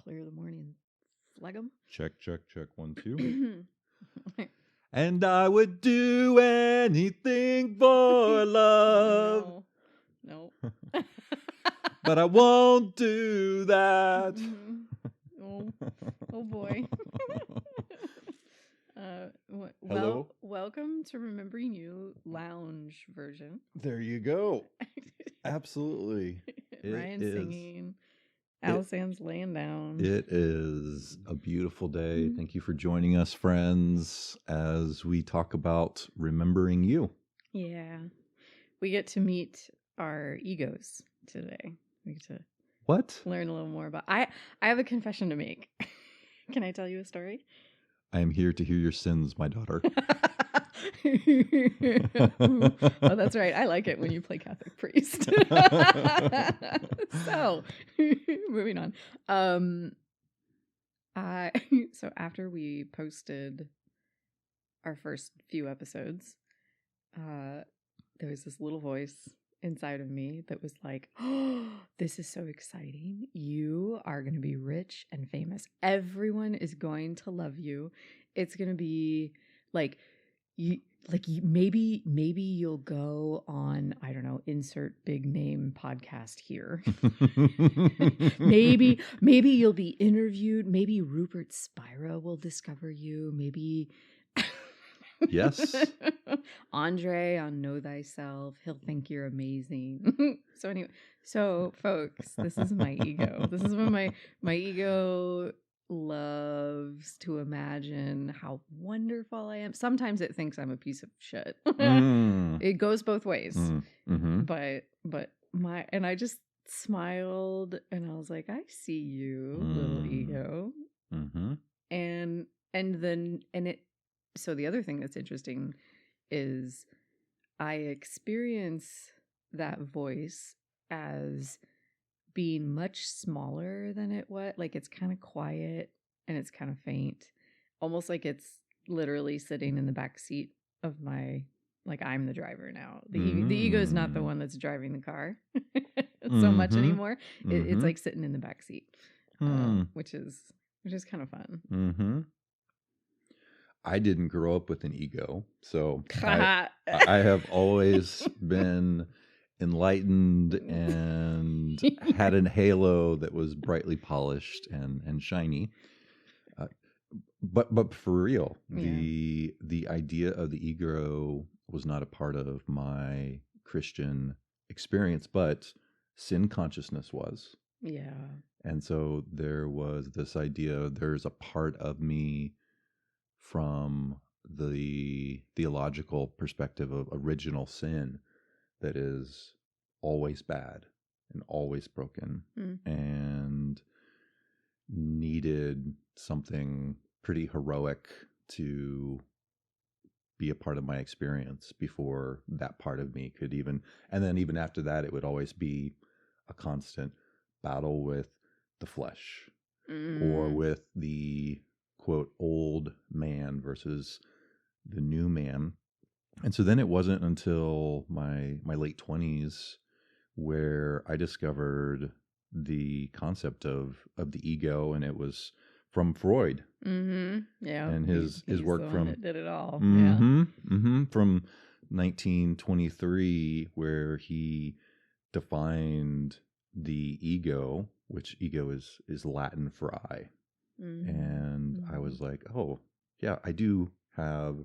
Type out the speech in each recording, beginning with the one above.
clear the morning phlegm. Check. 1, 2. And I would do anything for love. No. But I won't do that. Oh boy. Hello? Welcome to Remembering You lounge version. There you go. Absolutely. Ryan singing. Aliceanne's laying down. It is a beautiful day. Thank you for joining us, friends, as we talk about remembering you. Yeah. We get to meet our egos today. We get to learn a little more about... I have a confession to make. Can I tell you a story? I am here to hear your sins, my daughter. Oh, that's right. I like it when you play Catholic priest. So, moving on. So after we posted our first few episodes, there was this little voice inside of me that was like, oh, this is so exciting. You are going to be rich and famous. Everyone is going to love you. It's going to be maybe you'll go on, I don't know, insert big name podcast here. maybe you'll be interviewed. Maybe Rupert Spira will discover you. Maybe yes. Andre on Know Thyself. He'll think you're amazing. So folks, this is my ego. This is when my ego loves to imagine how wonderful I am. Sometimes it thinks I'm a piece of shit. It goes both ways. Mm-hmm. But I just smiled and I was like, I see you, little ego. Mm-hmm. So the other thing that's interesting is I experience that voice as being much smaller than it was. Like it's kind of quiet and it's kind of faint, almost like it's literally sitting in the back seat of my, like I'm the driver now. The ego is not the one that's driving the car so much anymore. It's like sitting in the back seat, which is kind of fun. Mm-hmm. I didn't grow up with an ego, so I have always been enlightened and had a halo that was brightly polished and shiny. But for real, the idea of the ego was not a part of my Christian experience, but sin consciousness was. Yeah. And so there was this idea, there's a part of me from the theological perspective of original sin that is always bad and always broken and needed something pretty heroic to be a part of my experience before that part of me could even after that, it would always be a constant battle with the flesh or with the quote old man versus the new man. And so then it wasn't until my late 20s where I discovered the concept of the ego, and it was from Freud. Mm-hmm. Yeah. And his work the from one that did it all. From 1923, where he defined the ego, which ego is Latin for I. And I was like, oh, yeah, I do have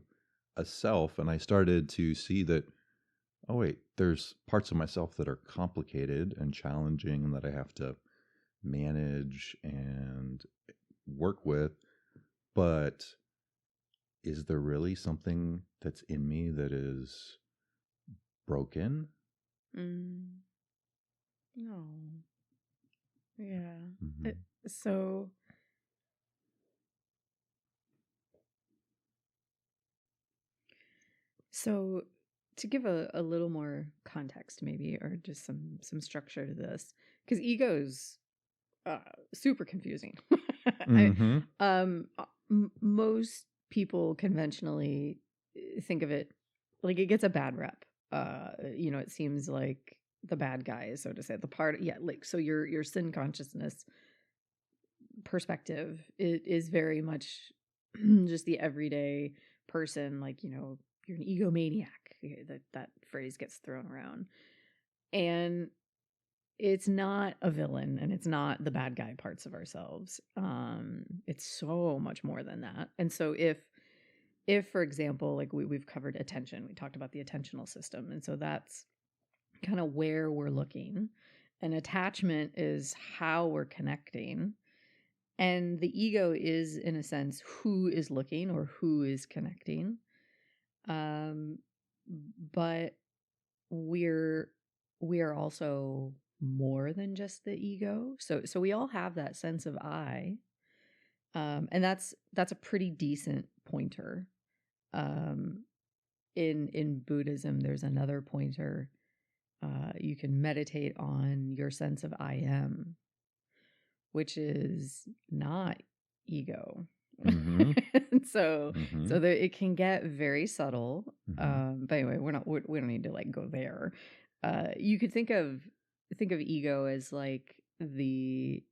a self. And I started to see that, oh, wait, there's parts of myself that are complicated and challenging and that I have to manage and work with. But is there really something that's in me that is broken? No. Yeah. Mm-hmm. So to give a little more context maybe, or just some structure to this, because ego's super confusing. Most people conventionally think of it like it gets a bad rep. It seems like the bad guy, so to say, the part, so your sin consciousness perspective, it is very much just the everyday person. Like, you're an egomaniac. That phrase gets thrown around. And it's not a villain, and it's not the bad guy parts of ourselves. It's so much more than that. And so if for example, like we've covered attention, we talked about the attentional system. And so that's kind of where we're looking. And attachment is how we're connecting. And the ego is, in a sense, who is looking or who is connecting. But we are also more than just the ego. So we all have that sense of I. And that's a pretty decent pointer. In Buddhism, there's another pointer. You can meditate on your sense of I am, which is not ego. Mm-hmm. so Mm-hmm. so it can get very subtle. Mm-hmm. But anyway, we don't need to like go there. You could think of ego as like the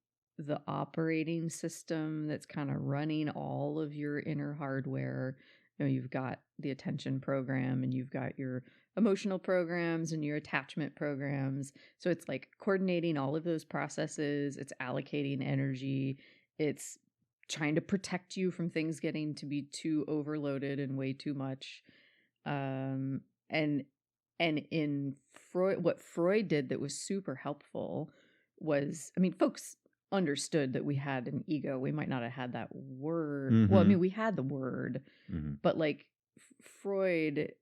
operating system that's kind of running all of your inner hardware. You've got the attention program, and you've got your emotional programs and your attachment programs. So it's like coordinating all of those processes. It's allocating energy. It's trying to protect you from things getting to be too overloaded and way too much. And in Freud, what Freud did that was super helpful was, I mean, folks understood that we had an ego. We might not have had that word. Mm-hmm. Well, I mean, we had the word, Mm-hmm. but like Freud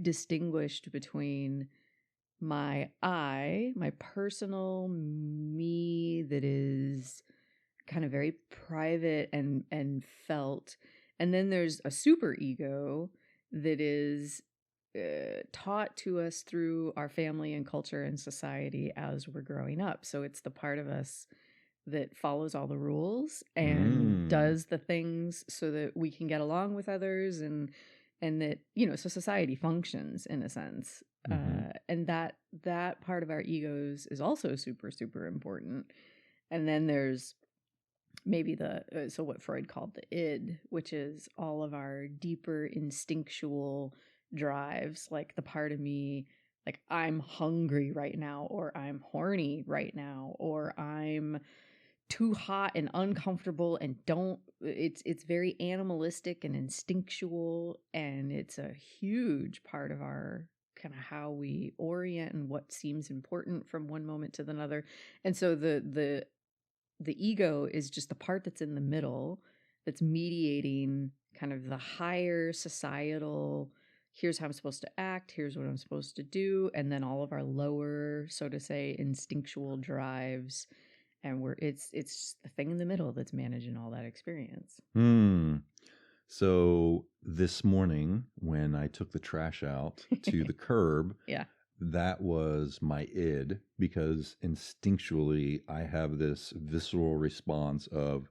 distinguished between my I, my personal me that is kind of very private and felt, and then there's a superego that is taught to us through our family and culture and society as we're growing up. So it's the part of us that follows all the rules and does the things so that we can get along with others, and that, so society functions in a sense. Mm-hmm. And that part of our egos is also super, super important. And then there's maybe so what Freud called the id, which is all of our deeper instinctual drives, like the part of me, like I'm hungry right now, or I'm horny right now, or I'm too hot and uncomfortable and it's very animalistic and instinctual, and it's a huge part of our kind of how we orient and what seems important from one moment to another. And so the ego is just the part that's in the middle, that's mediating kind of the higher societal, here's how I'm supposed to act, here's what I'm supposed to do, and then all of our lower, so to say, instinctual drives. And it's just the thing in the middle that's managing all that experience. So this morning, when I took the trash out to the curb, Yeah. that was my id, because instinctually I have this visceral response of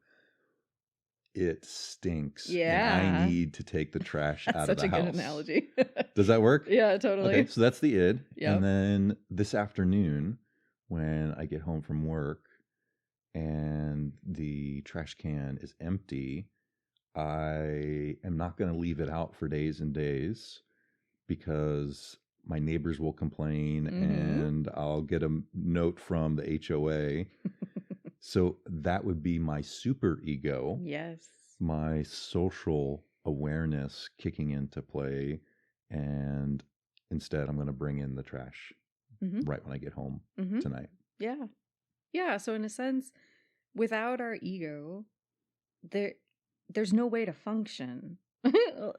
it stinks, Yeah. and I need to take the trash out of the house. Such a good analogy. Does that work? Yeah, totally. Okay, so that's the id. Yep. And then this afternoon, when I get home from work and the trash can is empty, I am not going to leave it out for days and days, because my neighbors will complain and I'll get a note from the HOA. So that would be my super ego. Yes. My social awareness kicking into play. And instead, I'm going to bring in the trash right when I get home tonight. Yeah. Yeah. So in a sense, without our ego, there's no way to function.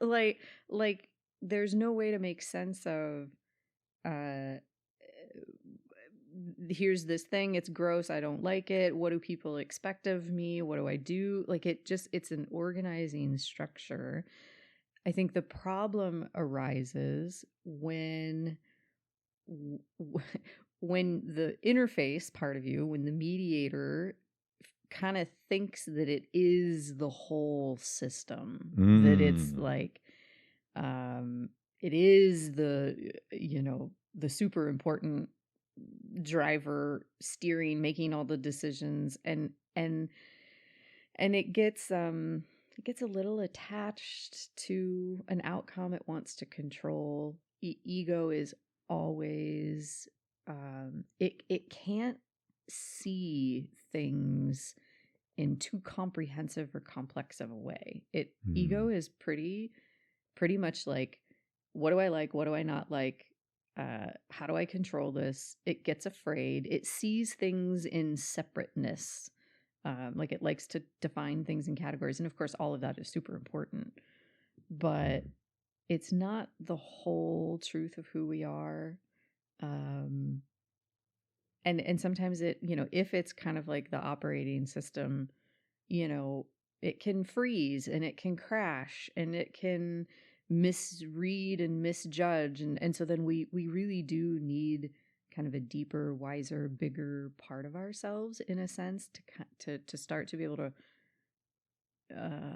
like there's no way to make sense of here's this thing, it's gross, I don't like it, what do people expect of me, what do I do? Like it's an organizing structure. I think the problem arises when the interface part of you, when the mediator kind of thinks that it is the whole system, that it's like it is the the super important driver, steering, making all the decisions, and it gets a little attached to an outcome it wants to control. Ego is always it can't see things in too comprehensive or complex of a way. Ego is pretty much like, what do I like? What do I not like? How do I control this? It gets afraid. It sees things in separateness. Like it likes to define things in categories. And of course, all of that is super important. But it's not the whole truth of who we are. And sometimes it, if it's kind of like the operating system, it can freeze and it can crash and it can misread and misjudge. And so then we really do need kind of a deeper, wiser, bigger part of ourselves, in a sense, to start to be able to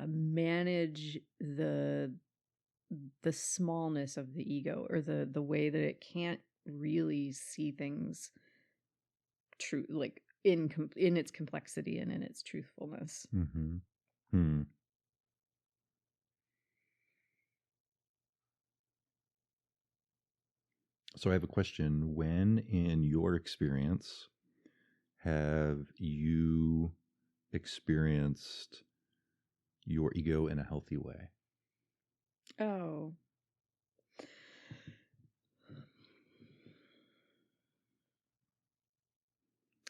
manage the smallness of the ego, or the way that it can't really see things true, like in its complexity and in its truthfulness. Mm-hmm. Hmm. So I have a question. When, in your experience, have you experienced your ego in a healthy way? Oh.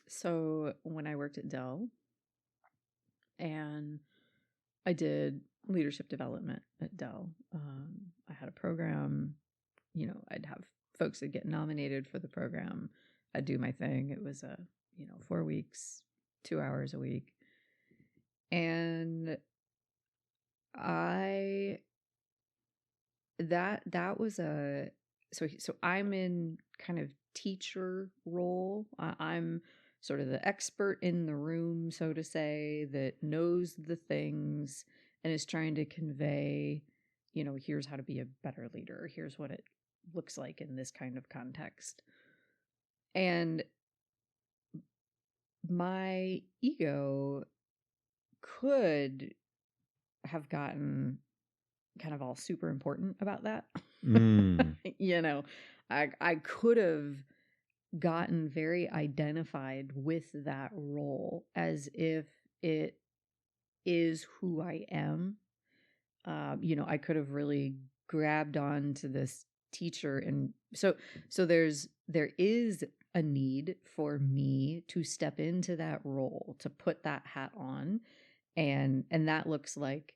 So when I worked at Dell, and I did leadership development at Dell, I had a program. I'd have folks that get nominated for the program. I'd do my thing. It was 4 weeks, 2 hours a week. And that was so I'm in kind of teacher role. I'm sort of the expert in the room, so to say, that knows the things and is trying to convey, here's how to be a better leader. Here's what it looks like in this kind of context. And my ego could have gotten kind of all super important about that. I could have gotten very identified with that role, as if it is who I am. I could have really grabbed on to this teacher, and so there is a need for me to step into that role, to put that hat on, and that looks like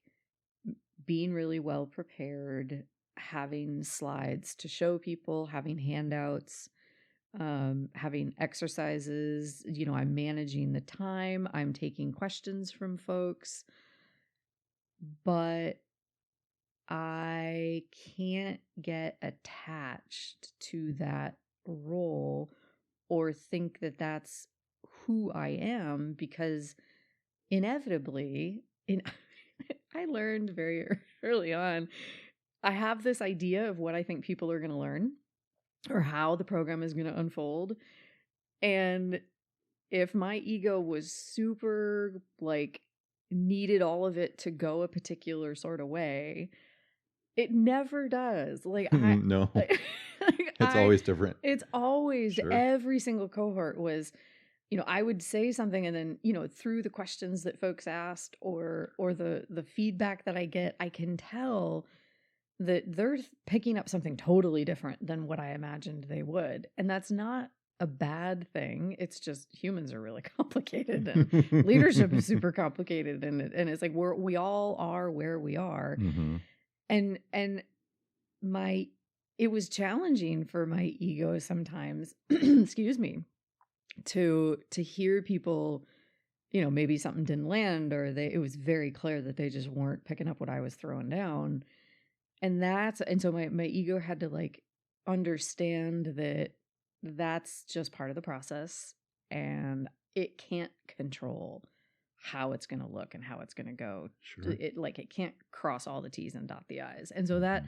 being really well prepared, having slides to show people, having handouts, having exercises. I'm managing the time, I'm taking questions from folks, but I can't get attached to that role or think that that's who I am, because inevitably, I learned very early on, I have this idea of what I think people are going to learn or how the program is going to unfold. And if my ego was super, like, needed all of it to go a particular sort of way, it never does. Like, No. It's always different. It's always, Sure. Every single cohort was, I would say something, and then, through the questions that folks asked or the feedback that I get, I can tell that they're picking up something totally different than what I imagined they would. And that's not a bad thing. It's just humans are really complicated, and leadership is super complicated. And it's like, we all are where we are. Mm-hmm. And it was challenging for my ego sometimes, excuse me, to hear people, maybe something didn't land, or it was very clear that they just weren't picking up what I was throwing down. And so my ego had to, like, understand that that's just part of the process, and it can't control how it's going to look and how it's going to go. Sure. It can't cross all the T's and dot the I's. And so that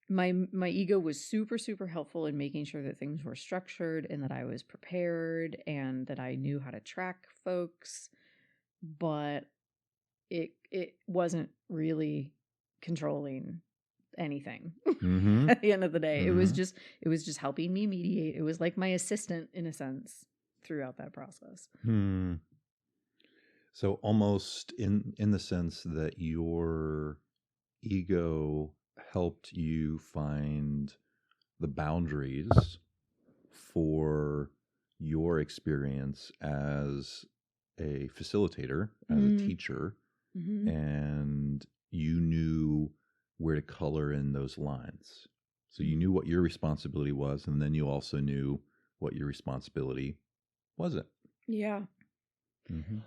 my ego was super, super helpful in making sure that things were structured and that I was prepared and that I knew how to track folks, but it wasn't really controlling anything. Mm-hmm. At the end of the day. Mm-hmm. It was just helping me mediate. It was like my assistant in a sense throughout that process. Hmm. So almost in the sense that your ego helped you find the boundaries for your experience as a facilitator, as a teacher, Mm-hmm. and you knew where to color in those lines. So you knew what your responsibility was, and then you also knew what your responsibility wasn't. Yeah. Mm-hmm.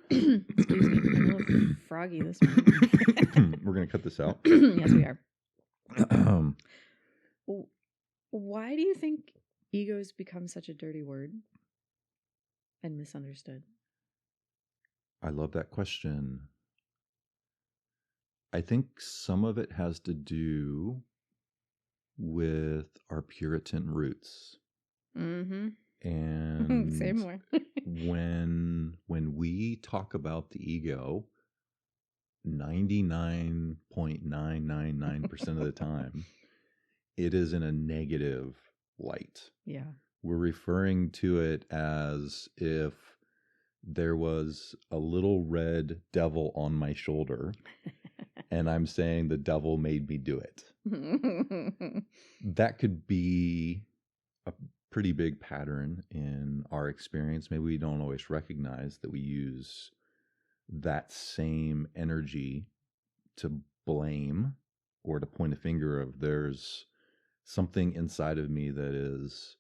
Excuse me. I'm a little froggy this morning. We're going to cut this out. Yes, we are. Why do you think ego's become such a dirty word and misunderstood? I love that question. I think some of it has to do with our Puritan roots. Mm-hmm. And Same way. when we talk about the ego, 99.999% of the time, it is in a negative light. Yeah. We're referring to it as if there was a little red devil on my shoulder and I'm saying the devil made me do it. That could be a pretty big pattern in our experience. Maybe we don't always recognize that we use that same energy to blame or to point a finger of there's something inside of me that is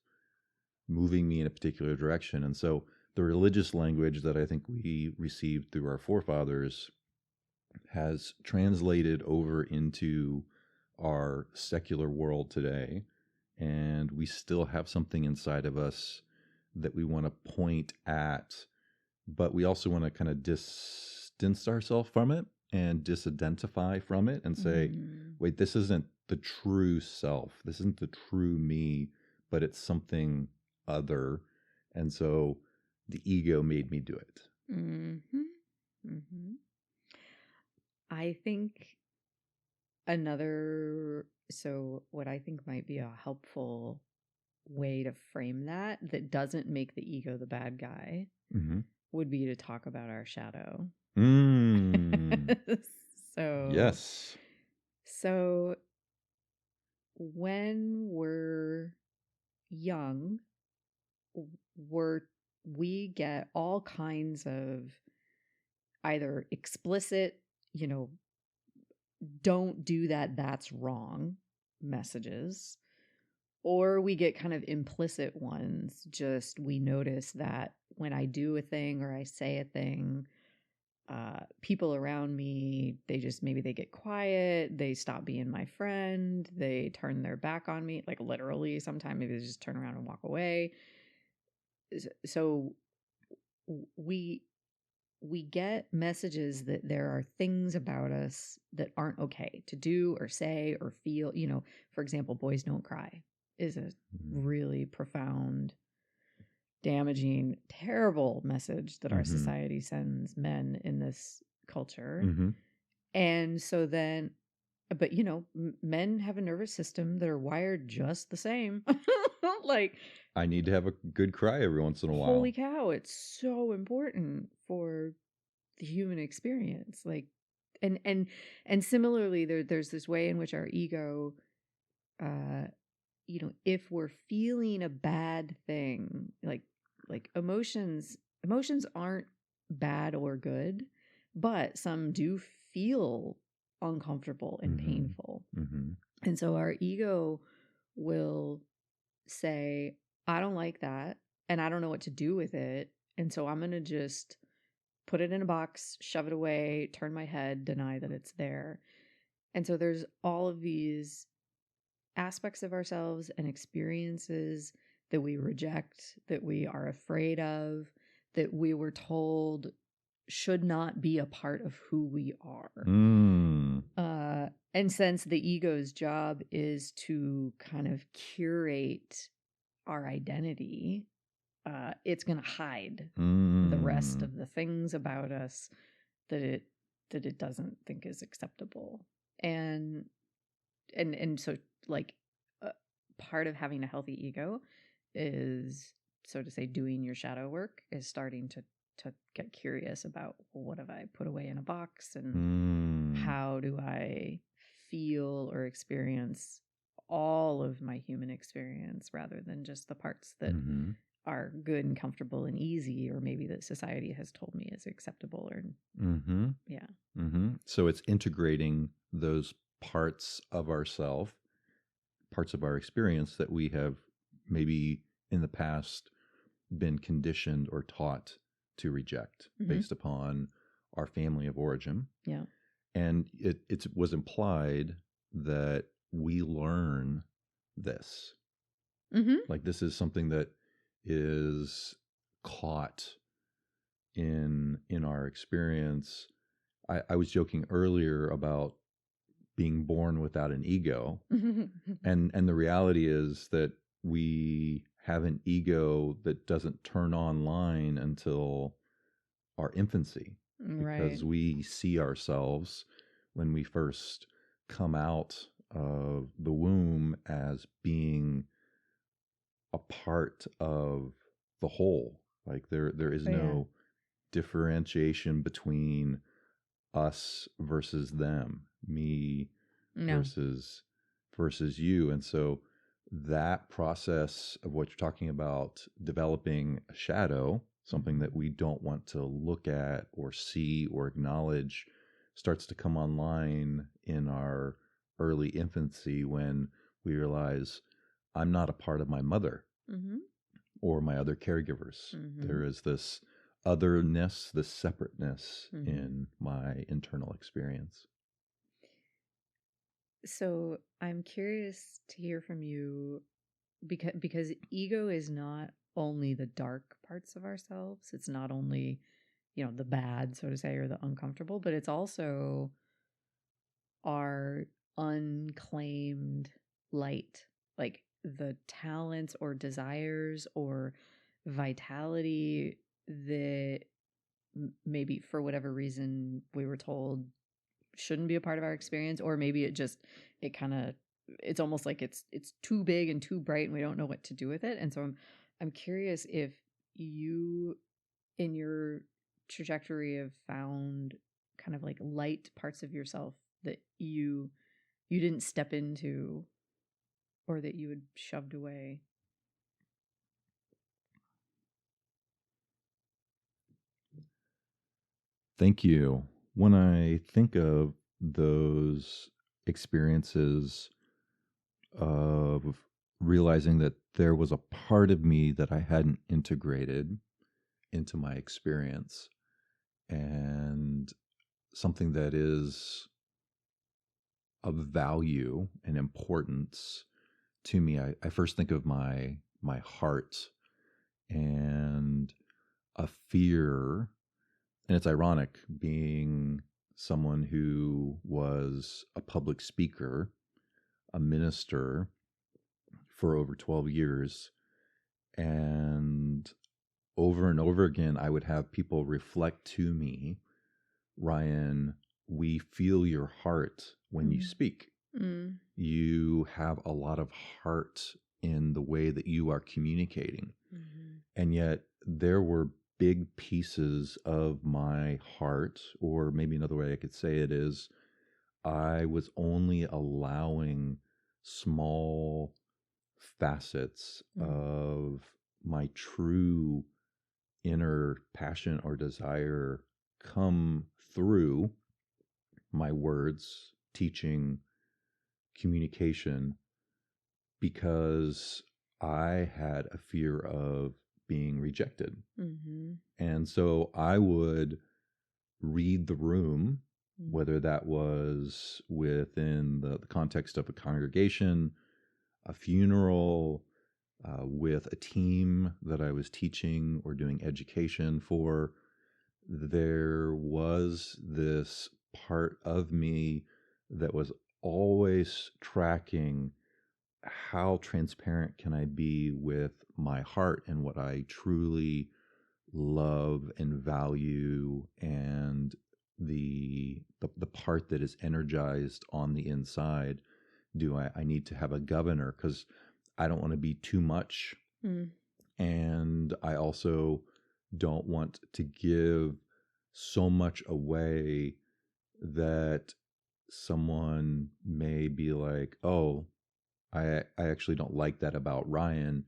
moving me in a particular direction. And so the religious language that I think we received through our forefathers has translated over into our secular world today. And we still have something inside of us that we want to point at, but we also want to kind of distance ourselves from it and disidentify from it and say, wait, this isn't the true self. This isn't the true me, but it's something other. And so the ego made me do it. Mm-hmm. Mm-hmm. I think what I think might be a helpful way to frame that doesn't make the ego the bad guy would be to talk about our shadow. Yes. So when we're young, we get all kinds of either explicit, don't do that, that's wrong messages, or we get kind of implicit ones. Just we notice that when I do a thing or I say a thing, people around me, maybe they get quiet, they stop being my friend, they turn their back on me, like literally sometimes maybe they just turn around and walk away. So we get messages that there are things about us that aren't okay to do or say or feel. For example, boys don't cry is a really profound, damaging, terrible message that our society sends men in this culture. And so then, but men have a nervous system that are wired just the same. Like, I need to have a good cry every once in a while. Holy cow, it's so important for the human experience. Like, and similarly, there's this way in which our ego, if we're feeling a bad thing, like emotions aren't bad or good, but some do feel uncomfortable and painful. And so our ego will say, I don't like that, and I don't know what to do with it, and so I'm going to just put it in a box, shove it away, turn my head, deny that it's there. And so there's all of these aspects of ourselves and experiences that we reject, that we are afraid of, that we were told should not be a part of who we are. Mm. And since the ego's job is to kind of curate our identity, it's going to hide the rest of the things about us that it doesn't think is acceptable. And so, like, part of having a healthy ego is, so to say, doing your shadow work, is starting to get curious about, well, what have I put away in a box, and how do I feel or experience all of my human experience, rather than just the parts that are good and comfortable and easy, or maybe that society has told me is acceptable, or So it's integrating those parts of ourself, parts of our experience that we have maybe in the past been conditioned or taught to reject based upon our family of origin. Yeah. And it was implied that we learn this. Like, this is something that is caught in our experience. I was joking earlier about being born without an ego. and the reality is that we have an ego that doesn't turn online until our infancy. Because we see ourselves when we first come out of the womb as being a part of the whole. Like, there is no differentiation between us versus them, me versus you. And so that process of what you're talking about, developing a shadow, something that we don't want to look at or see or acknowledge, starts to come online in our early infancy, when we realize, I'm not a part of my mother or my other caregivers. There is this otherness, this separateness in my internal experience. So I'm curious to hear from you, because ego is not only the dark parts of ourselves. It's not only, the bad, so to say, or the uncomfortable, but it's also our unclaimed light, like the talents or desires or vitality that maybe for whatever reason we were told shouldn't be a part of our experience, or maybe it's almost like it's too big and too bright and we don't know what to do with it. And so I'm curious if you, in your trajectory, have found kind of like light parts of yourself that you didn't step into, or that you had shoved away. Thank you. When I think of those experiences of realizing that there was a part of me that I hadn't integrated into my experience, and something that is of value and importance to me, I first think of my heart, and a fear. And it's ironic, being someone who was a public speaker, a minister for over 12 years. And over again, I would have people reflect to me, Ryan, we feel your heart when you speak. You have a lot of heart in the way that you are communicating. And yet there were big pieces of my heart, or maybe another way I could say it is, I was only allowing small facets of my true inner passion or desire come through my words, teaching, communication, because I had a fear of being rejected. And so I would read the room, whether that was within the context of a congregation, a funeral, with a team that I was teaching or doing education for. there was this part of me that was always tracking how transparent can I be with my heart and what I truly love and value, and the part that is energized on the inside. Do I need to have a governor, because I don't want to be too much, and I also don't want to give so much away that someone may be like, oh, I actually don't like that about Ryan.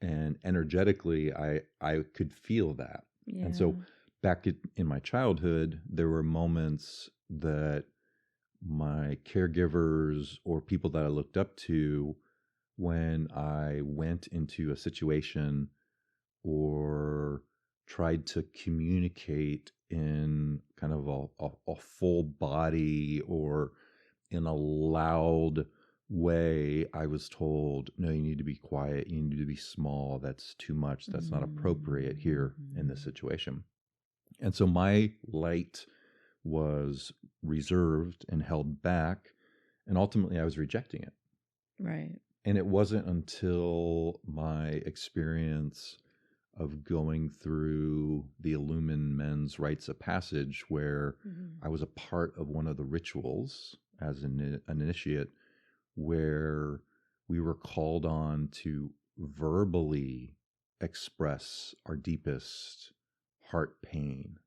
And energetically, I could feel that. Yeah. And so back in my childhood, there were moments that my caregivers or people that I looked up to, when I went into a situation or tried to communicate in kind of a full body or in a loud way, I was told, no, you need to be quiet. You need to be small. That's too much. That's not appropriate here in this situation. And so my light was reserved and held back. And ultimately, I was rejecting it. Right. And it wasn't until my experience of going through the Illumined Men's Rites of Passage, where I was a part of one of the rituals as an initiate, where we were called on to verbally express our deepest heart pain,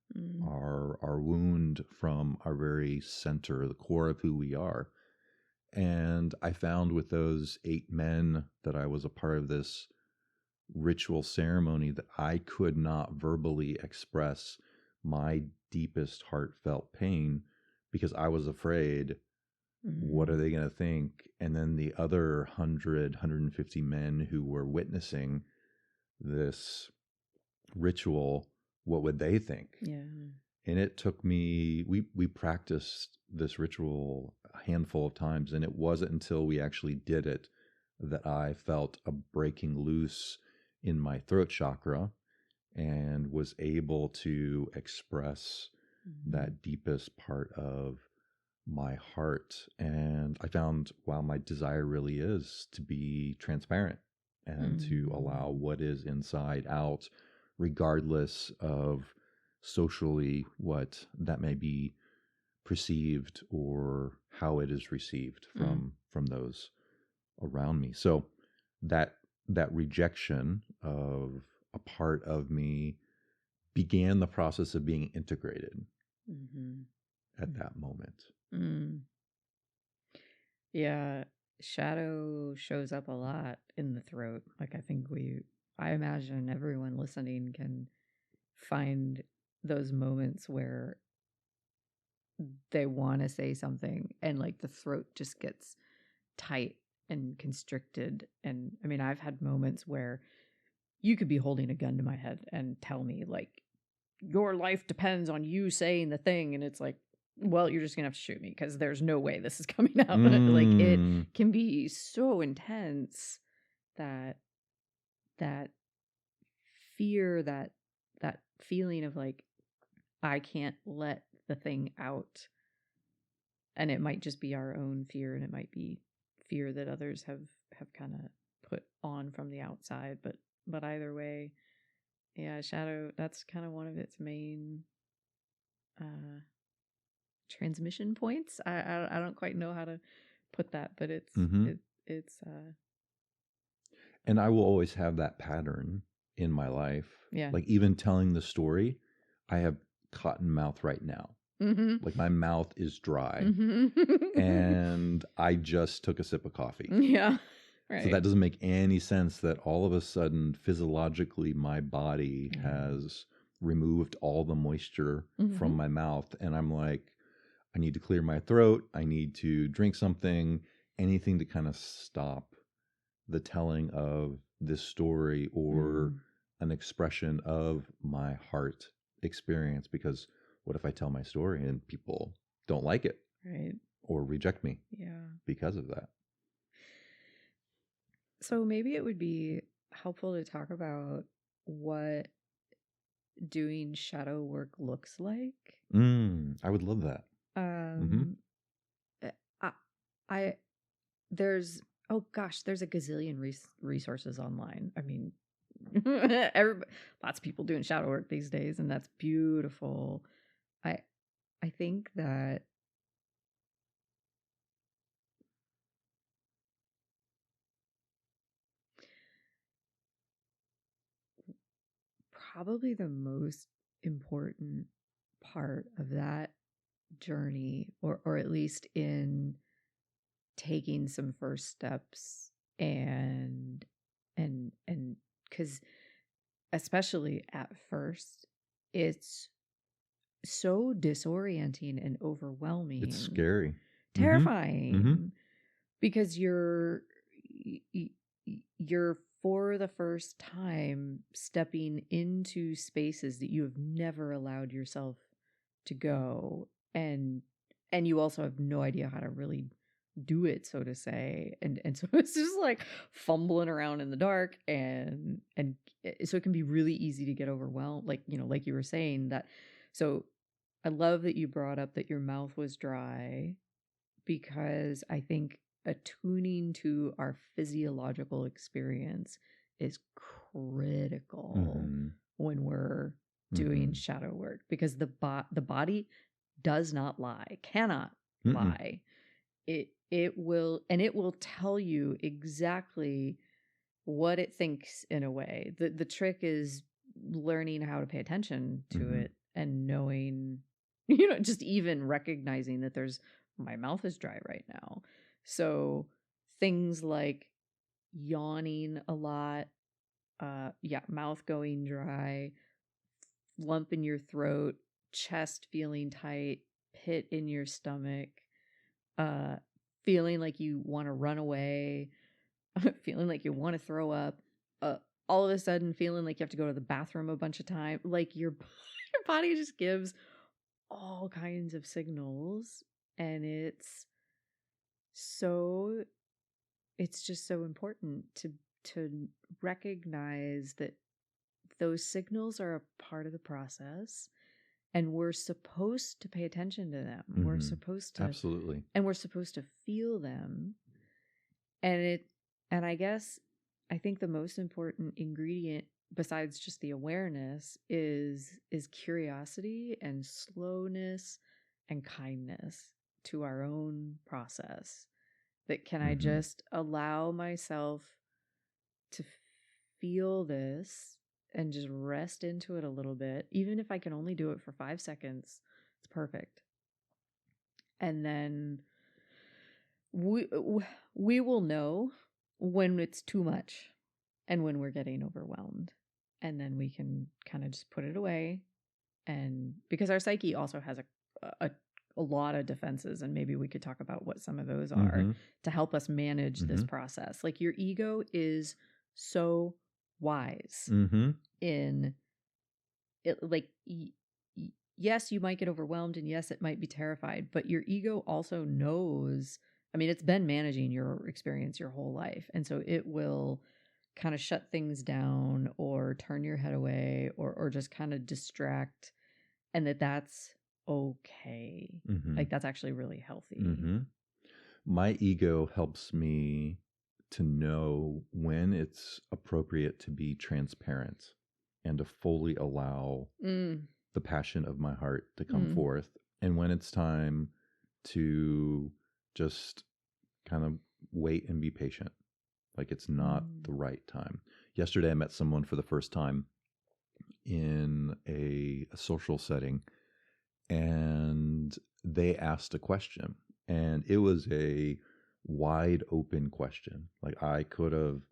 our wound from our very center, the core of who we are. And I found with those 8 men that I was a part of this ritual ceremony that I could not verbally express my deepest heartfelt pain because I was afraid, what are they going to think? And then the other 150 men who were witnessing this ritual, what would they think? Yeah. And it took me, we practiced this ritual a handful of times, and it wasn't until we actually did it that I felt a breaking loose in my throat chakra and was able to express that deepest part of my heart. And I found, wow, my desire really is to be transparent and to allow what is inside out, regardless of socially what that may be perceived or how it is received from those around me. So that rejection of a part of me began the process of being integrated at that moment. Yeah, shadow shows up a lot in the throat. Like, I imagine everyone listening can find those moments where they want to say something and like the throat just gets tight and constricted. And I mean, I've had moments where you could be holding a gun to my head and tell me like, your life depends on you saying the thing. And it's like, well, you're just gonna have to shoot me because there's no way this is coming out. Like, it can be so intense that fear, that feeling of like, I can't let the thing out. And it might just be our own fear, and it might be fear that others have kind of put on from the outside. But either way, yeah, shadow, that's kind of one of its main transmission points. I don't quite know how to put that, but it's and I will always have that pattern in my life. Yeah. Like, even telling the story, I have cotton mouth right now. Like, my mouth is dry and I just took a sip of coffee. Yeah. Right. So that doesn't make any sense that all of a sudden physiologically my body has removed all the moisture from my mouth, and I'm like, I need to clear my throat, I need to drink something, anything to kind of stop the telling of this story or an expression of my heart experience. Because what if I tell my story and people don't like it, right, or reject me yeah, because of that? So maybe it would be helpful to talk about what doing shadow work looks like. I would love that. Um, I there's there's a gazillion resources online. I mean, lots of people doing shadow work these days, and that's beautiful. I think that probably the most important part of that journey, or at least in taking some first steps, and because especially at first, it's so disorienting and overwhelming. It's scary. Terrifying. Because you're for the first time stepping into spaces that you have never allowed yourself to go, and you also have no idea how to really do it, so to say, and so it's just like fumbling around in the dark, and so it can be really easy to get overwhelmed, like like you were saying that. So I love that you brought up that your mouth was dry, because I think attuning to our physiological experience is critical when we're doing shadow work, because the body does not lie, cannot lie. It will tell you exactly what it thinks in a way. The trick is learning how to pay attention to it, and knowing, just even recognizing that my mouth is dry right now. So things like yawning a lot, mouth going dry, lump in your throat, chest feeling tight, pit in your stomach, feeling like you want to run away, feeling like you want to throw up, all of a sudden feeling like you have to go to the bathroom a bunch of times. Like your body just gives all kinds of signals, and it's just so important to recognize that those signals are a part of the process, and we're supposed to pay attention to them. We're supposed to, absolutely, and we're supposed to feel them. And I think the most important ingredient, besides just the awareness, is curiosity and slowness and kindness to our own process. That can I just allow myself to feel this and just rest into it a little bit, even if I can only do it for 5 seconds. It's perfect. And then we will know when it's too much and when we're getting overwhelmed, and then we can kind of just put it away. And because our psyche also has a lot of defenses, and maybe we could talk about what some of those are to help us manage this process. Like your ego is so wise in it. Like, yes, you might get overwhelmed, and yes, it might be terrified, but your ego also knows. I mean, it's been managing your experience your whole life, and so it will kind of shut things down, or turn your head away, or just kind of distract, and that's okay. Like, that's actually really healthy. My ego helps me to know when it's appropriate to be transparent and to fully allow the passion of my heart to come forth, and when it's time to just kind of wait and be patient. Like, it's not the right time. Yesterday, I met someone for the first time in a social setting, and they asked a question, and it was a wide open question. Like, I could have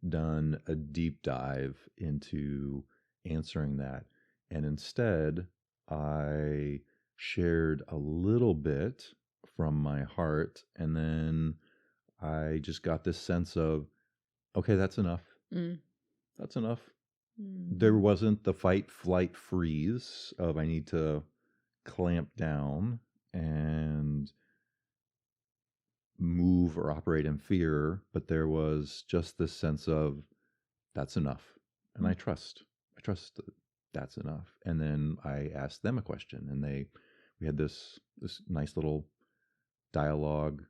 done a deep dive into answering that, and instead I shared a little bit from my heart, and then I just got this sense of, okay, that's enough. That's enough. There wasn't the fight, flight, freeze of I need to clamp down and move or operate in fear, but there was just this sense of, that's enough. And I trust that's enough. And then I asked them a question, and we had this nice little dialogue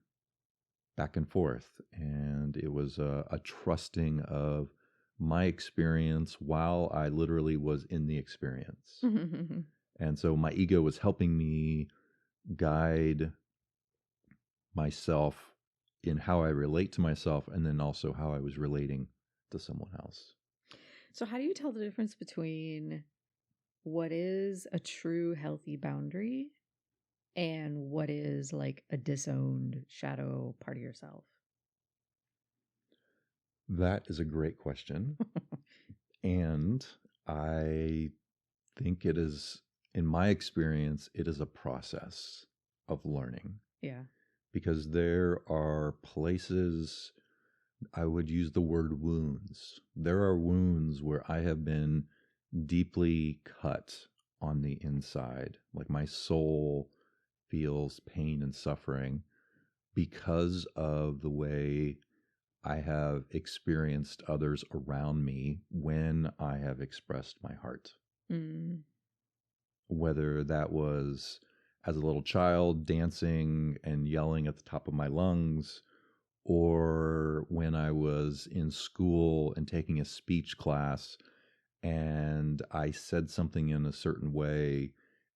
back and forth, and it was a trusting of my experience while I literally was in the experience. And so my ego was helping me guide myself in how I relate to myself, and then also how I was relating to someone else. So how do you tell the difference between what is a true healthy boundary and what is like a disowned shadow part of yourself? That is a great question. And I think it is, in my experience, it is a process of learning. Yeah. Because there are places, I would use the word wounds. There are wounds where I have been deeply cut on the inside. Like my soul feels pain and suffering because of the way I have experienced others around me when I have expressed my heart. Mm. Whether that was as a little child dancing and yelling at the top of my lungs, or when I was in school and taking a speech class and I said something in a certain way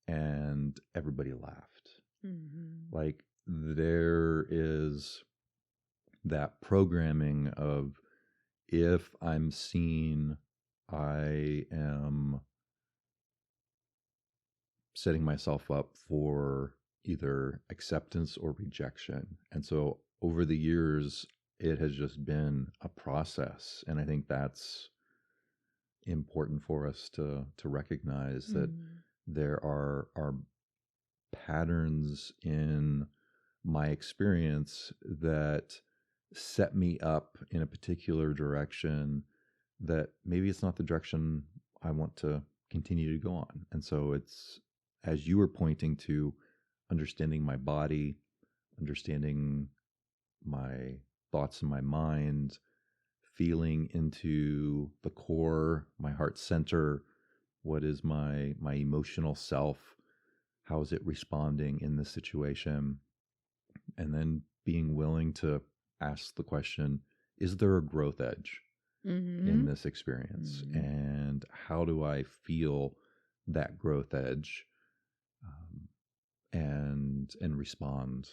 and everybody laughed. Mm-hmm. Like there is that programming of, if I'm seen, I am setting myself up for either acceptance or rejection. And so over the years, it has just been a process. And I think that's important for us to recognize that there are patterns in my experience that set me up in a particular direction that maybe it's not the direction I want to continue to go on. And so it's, as you were pointing to, understanding my body, understanding my thoughts in my mind, feeling into the core, my heart center, what is my emotional self, how is it responding in this situation, and then being willing to ask the question, is there a growth edge in this experience? And how do I feel that growth edge, and respond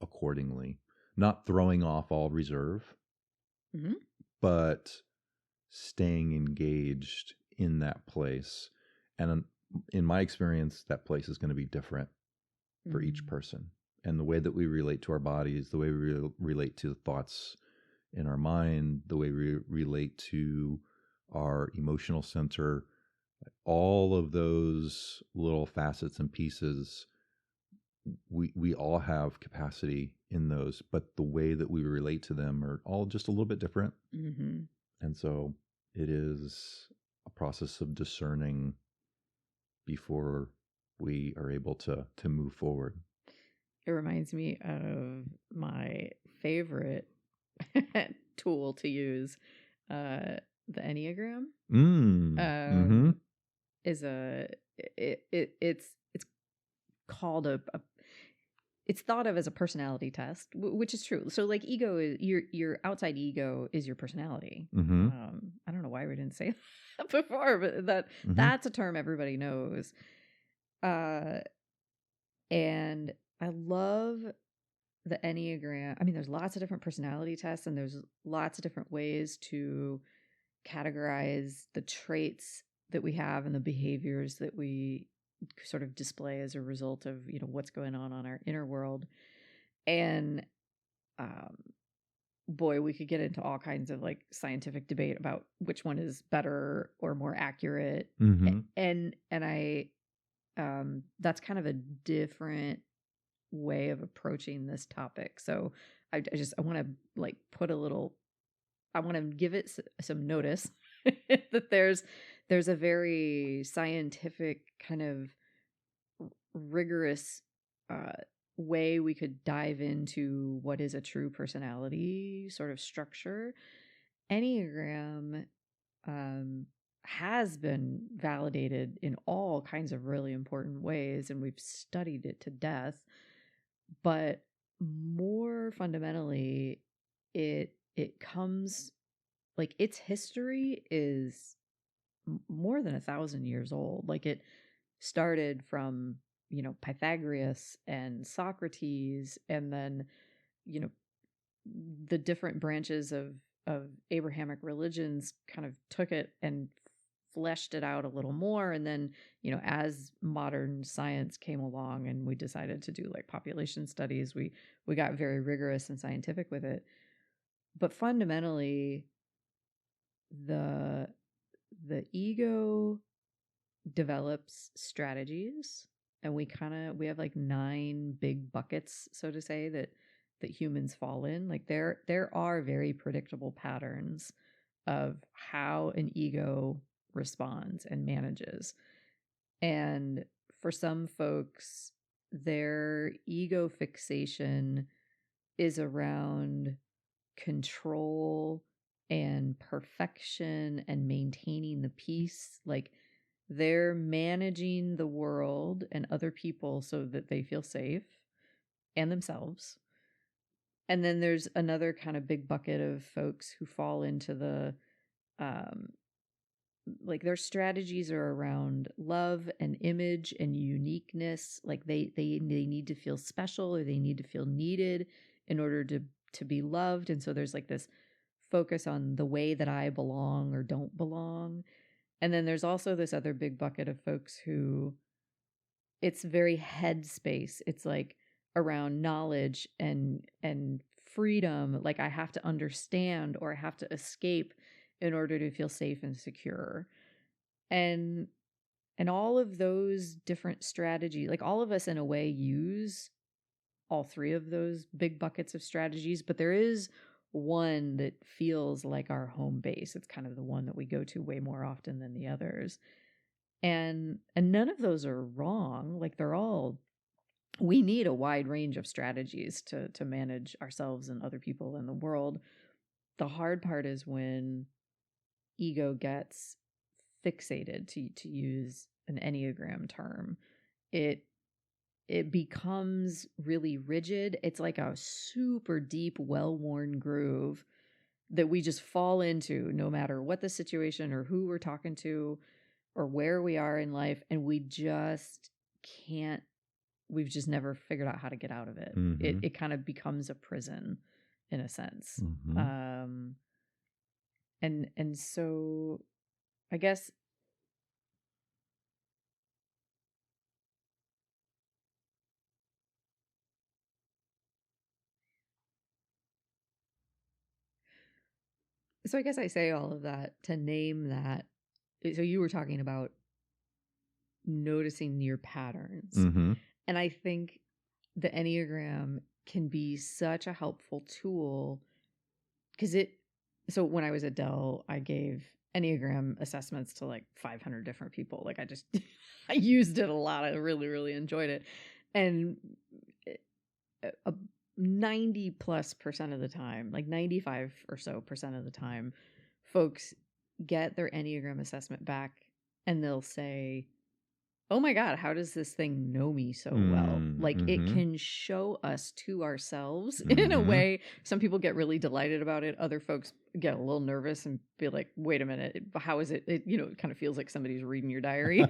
accordingly? Not throwing off all reserve, but staying engaged in that place. And in my experience, that place is going to be different for each person. And the way that we relate to our bodies, the way we relate to the thoughts in our mind, the way we relate to our emotional center, all of those little facets and pieces, we all have capacity in those, but the way that we relate to them are all just a little bit different. And so it is a process of discerning before we are able to move forward. It reminds me of my favorite tool to use, the Enneagram. Is it's called it's thought of as a personality test, which is true. So like ego is your outside ego is your personality. I don't know why we didn't say that before, but that's a term everybody knows. And I love the Enneagram. I mean, there's lots of different personality tests, and there's lots of different ways to categorize the traits that we have and the behaviors that we sort of display as a result of, what's going on our inner world. And boy, we could get into all kinds of like scientific debate about which one is better or more accurate. And I that's kind of a different way of approaching this topic. So I want to like I want to give it some notice that there's a very scientific kind of rigorous way we could dive into what is a true personality sort of structure. Enneagram has been validated in all kinds of really important ways, and we've studied it to death. But more fundamentally, it comes, like, its history is more than 1,000 years old. Like, it started from, Pythagoras and Socrates, and then, you know, the different branches of Abrahamic religions kind of took it and fleshed it out a little more. And then, as modern science came along and we decided to do like population studies, we got very rigorous and scientific with it. But fundamentally, the ego develops strategies, and we have like 9 big buckets, so to say, that humans fall in. Like, there are very predictable patterns of how an ego responds and manages. And for some folks, their ego fixation is around control and perfection and maintaining the peace. Like, they're managing the world and other people so that they feel safe, and themselves. And then there's another kind of big bucket of folks who fall into the like, their strategies are around love and image and uniqueness. Like, they need to feel special, or they need to feel needed in order to be loved. And so there's like this focus on the way that I belong or don't belong. And then there's also this other big bucket of folks who, it's very head space. It's like around knowledge and freedom. Like, I have to understand, or I have to escape in order to feel safe and secure. And all of those different strategies, like, all of us in a way use all 3 of those big buckets of strategies, but there is one that feels like our home base. It's kind of the one that we go to way more often than the others. And none of those are wrong. Like, we need a wide range of strategies to manage ourselves and other people in the world. The hard part is when ego gets fixated, to use an Enneagram term. It becomes really rigid. It's like a super deep, well-worn groove that we just fall into no matter what the situation or who we're talking to or where we are in life, and we've just never figured out how to get out of it. Mm-hmm. It kind of becomes a prison in a sense. Mm-hmm. And so I guess, I say all of that to name that. So you were talking about noticing your patterns. Mm-hmm. And I think the Enneagram can be such a helpful tool, because so when I was at Dell, I gave Enneagram assessments to like 500 different people. Like, I used it a lot. I really, really enjoyed it. And 90+% of the time, like 95 or so percent of the time, folks get their Enneagram assessment back and they'll say, oh my God, how does this thing know me so well? Like, it can show us to ourselves in a way. Some people get really delighted about it. Other folks get a little nervous and be like, wait a minute, how is it? It kind of feels like somebody's reading your diary.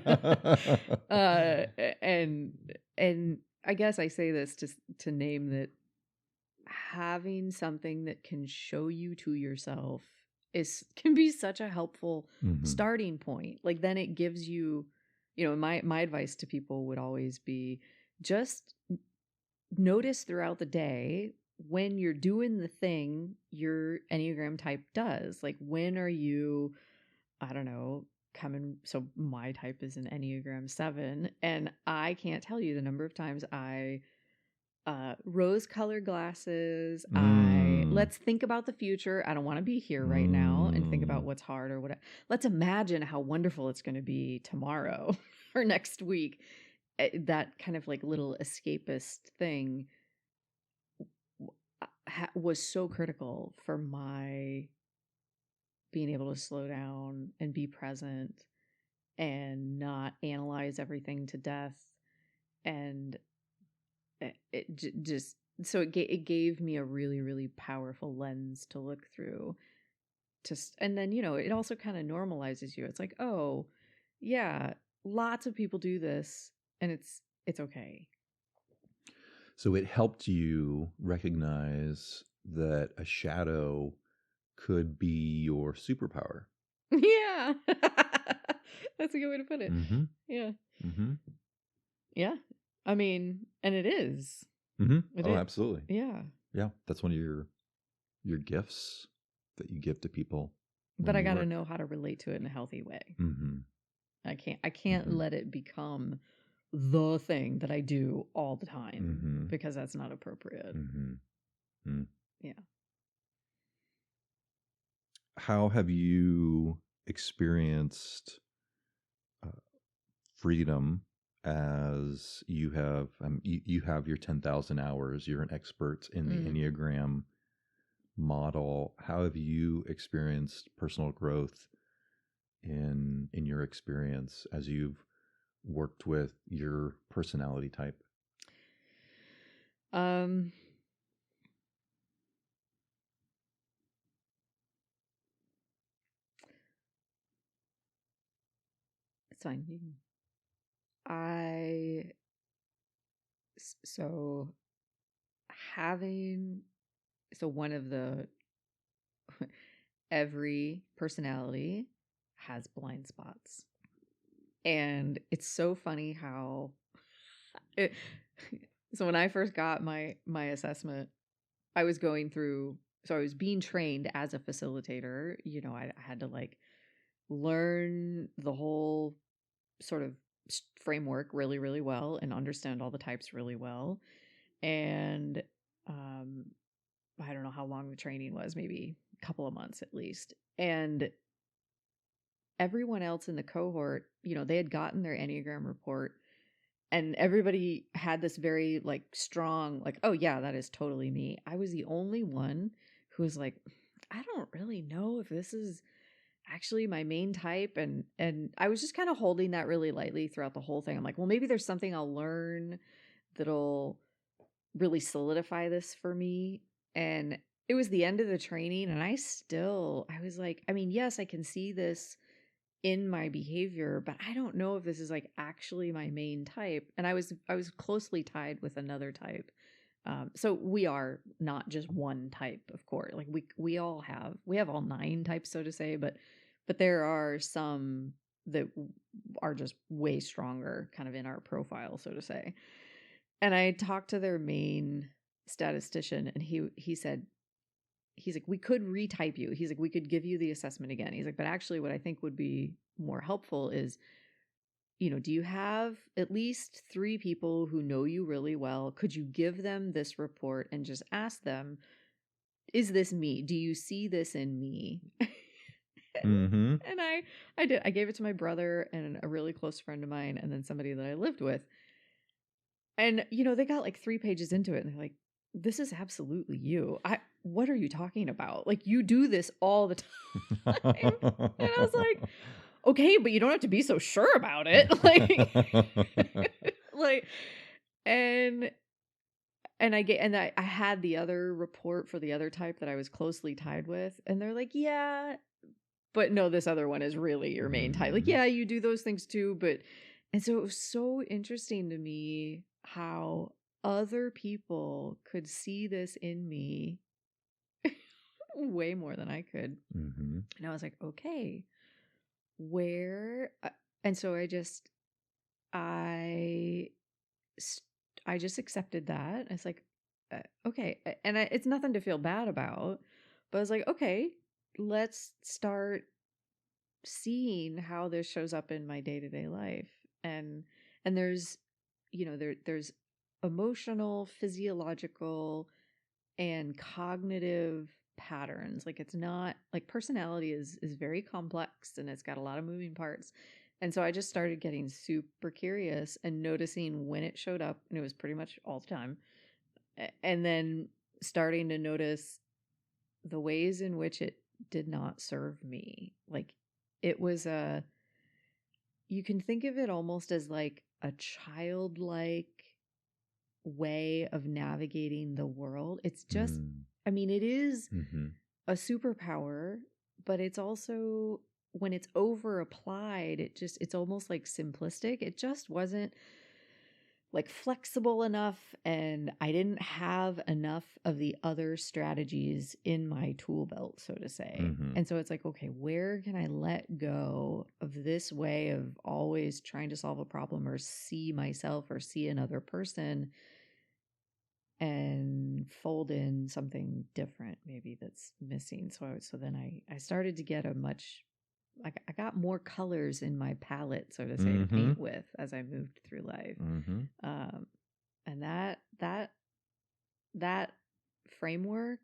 And I guess I say this to name that having something that can show you to yourself can be such a helpful starting point. Like, then it gives you, my advice to people would always be, just notice throughout the day when you're doing the thing your Enneagram type does. Like, when are you, I don't know, so my type is an Enneagram 7, and I can't tell you the number of times I rose-colored glasses. Let's think about the future. I don't want to be here right now and think about what's hard or whatever. Let's imagine how wonderful it's going to be tomorrow or next week. That kind of like little escapist thing was so critical for my being able to slow down and be present and not analyze everything to death. And just, so it gave me a really, really powerful lens to look through. And then, it also kind of normalizes you. It's like, oh, yeah, lots of people do this, and it's okay. So it helped you recognize that a shadow could be your superpower. Yeah. That's a good way to put it. Mm-hmm. Yeah. Mm-hmm. Yeah. I mean, and it is. Mm-hmm. Oh, absolutely. Yeah. Yeah. That's one of your gifts that you give to people. But I got to know how to relate to it in a healthy way. Mm-hmm. I can't let it become the thing that I do all the time, because that's not appropriate. Mm-hmm. Yeah. How have you experienced freedom as you have you have your 10,000 hours, you're an expert in the Enneagram model. How have you experienced personal growth in your experience as you've worked with your personality type? It's fine. So one of the every personality has blind spots. And it's so funny how so when I first got my assessment, I was being trained as a facilitator. I had to like learn the whole sort of framework really, really well and understand all the types really well. And I don't know how long the training was, maybe a couple of months at least. And everyone else in the cohort, they had gotten their Enneagram report, and everybody had this very like strong, like, oh yeah, that is totally me. I was the only one who was like, I don't really know if this is actually my main type. And I was just kind of holding that really lightly throughout the whole thing. I'm like, well, maybe there's something I'll learn that'll really solidify this for me. And it was the end of the training, and I was like, I mean, yes, I can see this in my behavior, but I don't know if this is like actually my main type. And I was closely tied with another type. So we are not just one type, of course. Like we have all 9 types, so to say, but there are some that are just way stronger kind of in our profile, so to say. And I talked to their main statistician, and he said, he's like, we could retype you. He's like, we could give you the assessment again. He's like, but actually what I think would be more helpful is, do you have at least 3 people who know you really well? Could you give them this report and just ask them, is this me? Do you see this in me? And I did. I gave it to my brother and a really close friend of mine, and then somebody that I lived with. And, they got like 3 pages into it, and they're like, this is absolutely you. What are you talking about? Like, you do this all the time. And I was like, okay, but you don't have to be so sure about it. And I had the other report for the other type that I was closely tied with, and they're like, yeah, but no, this other one is really your main type. Like, yeah, you do those things too, and so it was so interesting to me how other people could see this in me way more than I could. And I was like, okay, where? And so I just accepted that. It's like, okay. And it's nothing to feel bad about, but I was like, okay, let's start seeing how this shows up in my day-to-day life. And there's, there's emotional, physiological, and cognitive patterns. Like, it's not like personality is very complex, and it's got a lot of moving parts. And so I just started getting super curious and noticing when it showed up, and it was pretty much all the time. And then starting to notice the ways in which it did not serve me. Like, it was you can think of it almost as like a childlike way of navigating the world. It's just, I mean, it is a superpower, but it's also, when it's over applied, it's almost like simplistic. It just wasn't like flexible enough, and I didn't have enough of the other strategies in my tool belt, so to say. And so it's like, okay, where can I let go of this way of always trying to solve a problem or see myself or see another person, and fold in something different maybe that's missing. So then I started to get I got more colors in my palette, so to say, to paint with as I moved through life. And that framework,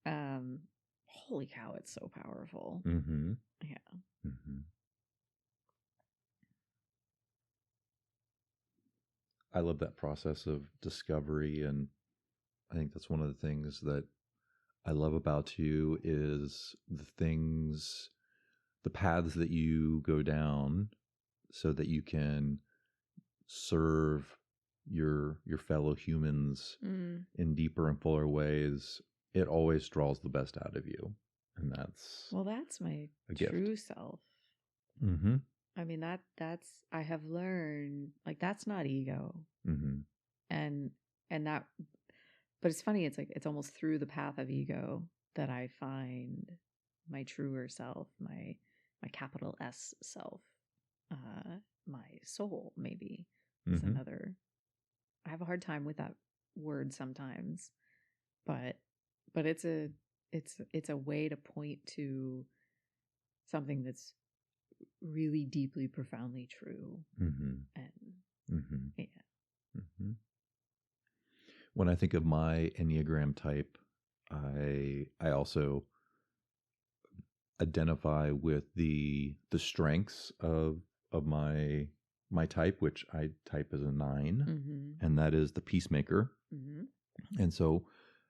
holy cow, it's so powerful. Yeah. I love that process of discovery, and I think that's one of the things that I love about you is the paths that you go down so that you can serve your fellow humans in deeper and fuller ways. It always draws the best out of you, and that's my gift. True self. I mean, that's I have learned, like, that's not ego. And that, but it's funny, it's like it's almost through the path of ego that I find my truer self, my capital S self, my soul, maybe is another. I have a hard time with that word sometimes, but it's a way to point to something that's really deeply, profoundly true. And yeah. When I think of my Enneagram type, I also identify with the strengths of my type, which I type as a 9, and that is the peacemaker. And so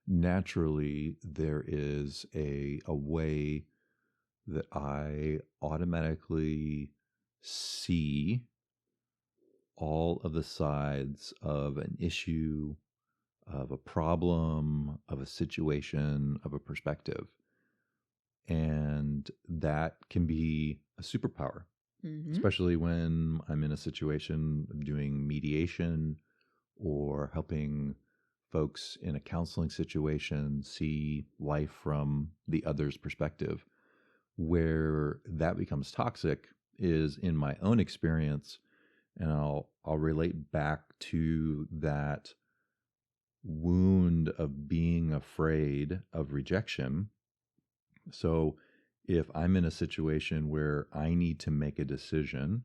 naturally there is a way that I automatically see all of the sides of an issue, of a problem, of a situation, of a perspective. And that can be a superpower, especially when I'm in a situation of doing mediation or helping folks in a counseling situation see life from the other's perspective. Where that becomes toxic is in my own experience, and I'll relate back to that wound of being afraid of rejection. So if I'm in a situation where I need to make a decision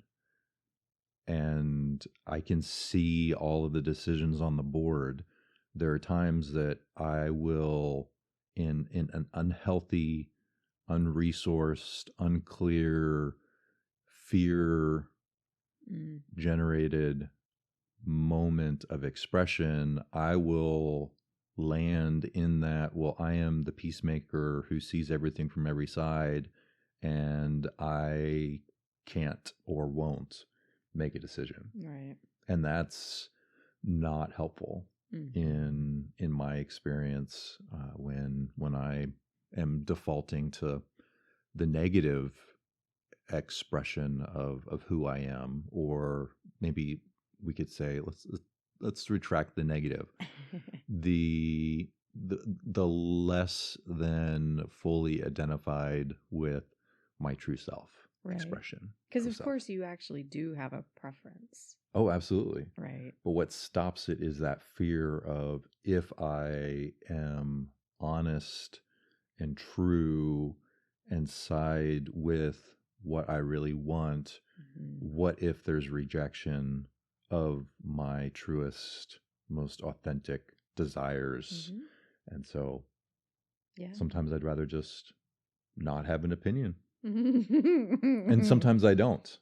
and I can see all of the decisions on the board, there are times that I will, in an unhealthy, unresourced, unclear, fear generated moment of expression, I will land in that, well, I am the peacemaker who sees everything from every side, and I can't or won't make a decision. Right. And that's not helpful in my experience when I am defaulting to the negative expression of who I am, or maybe we could say let's retract the negative. the less than fully identified with my true self expression. Because of course you actually do have a preference. Oh, absolutely. Right. But what stops it is that fear of, if I am honest and true and side with what I really want, what if there's rejection of my truest, most authentic desires? And so sometimes I'd rather just not have an opinion. And sometimes I don't.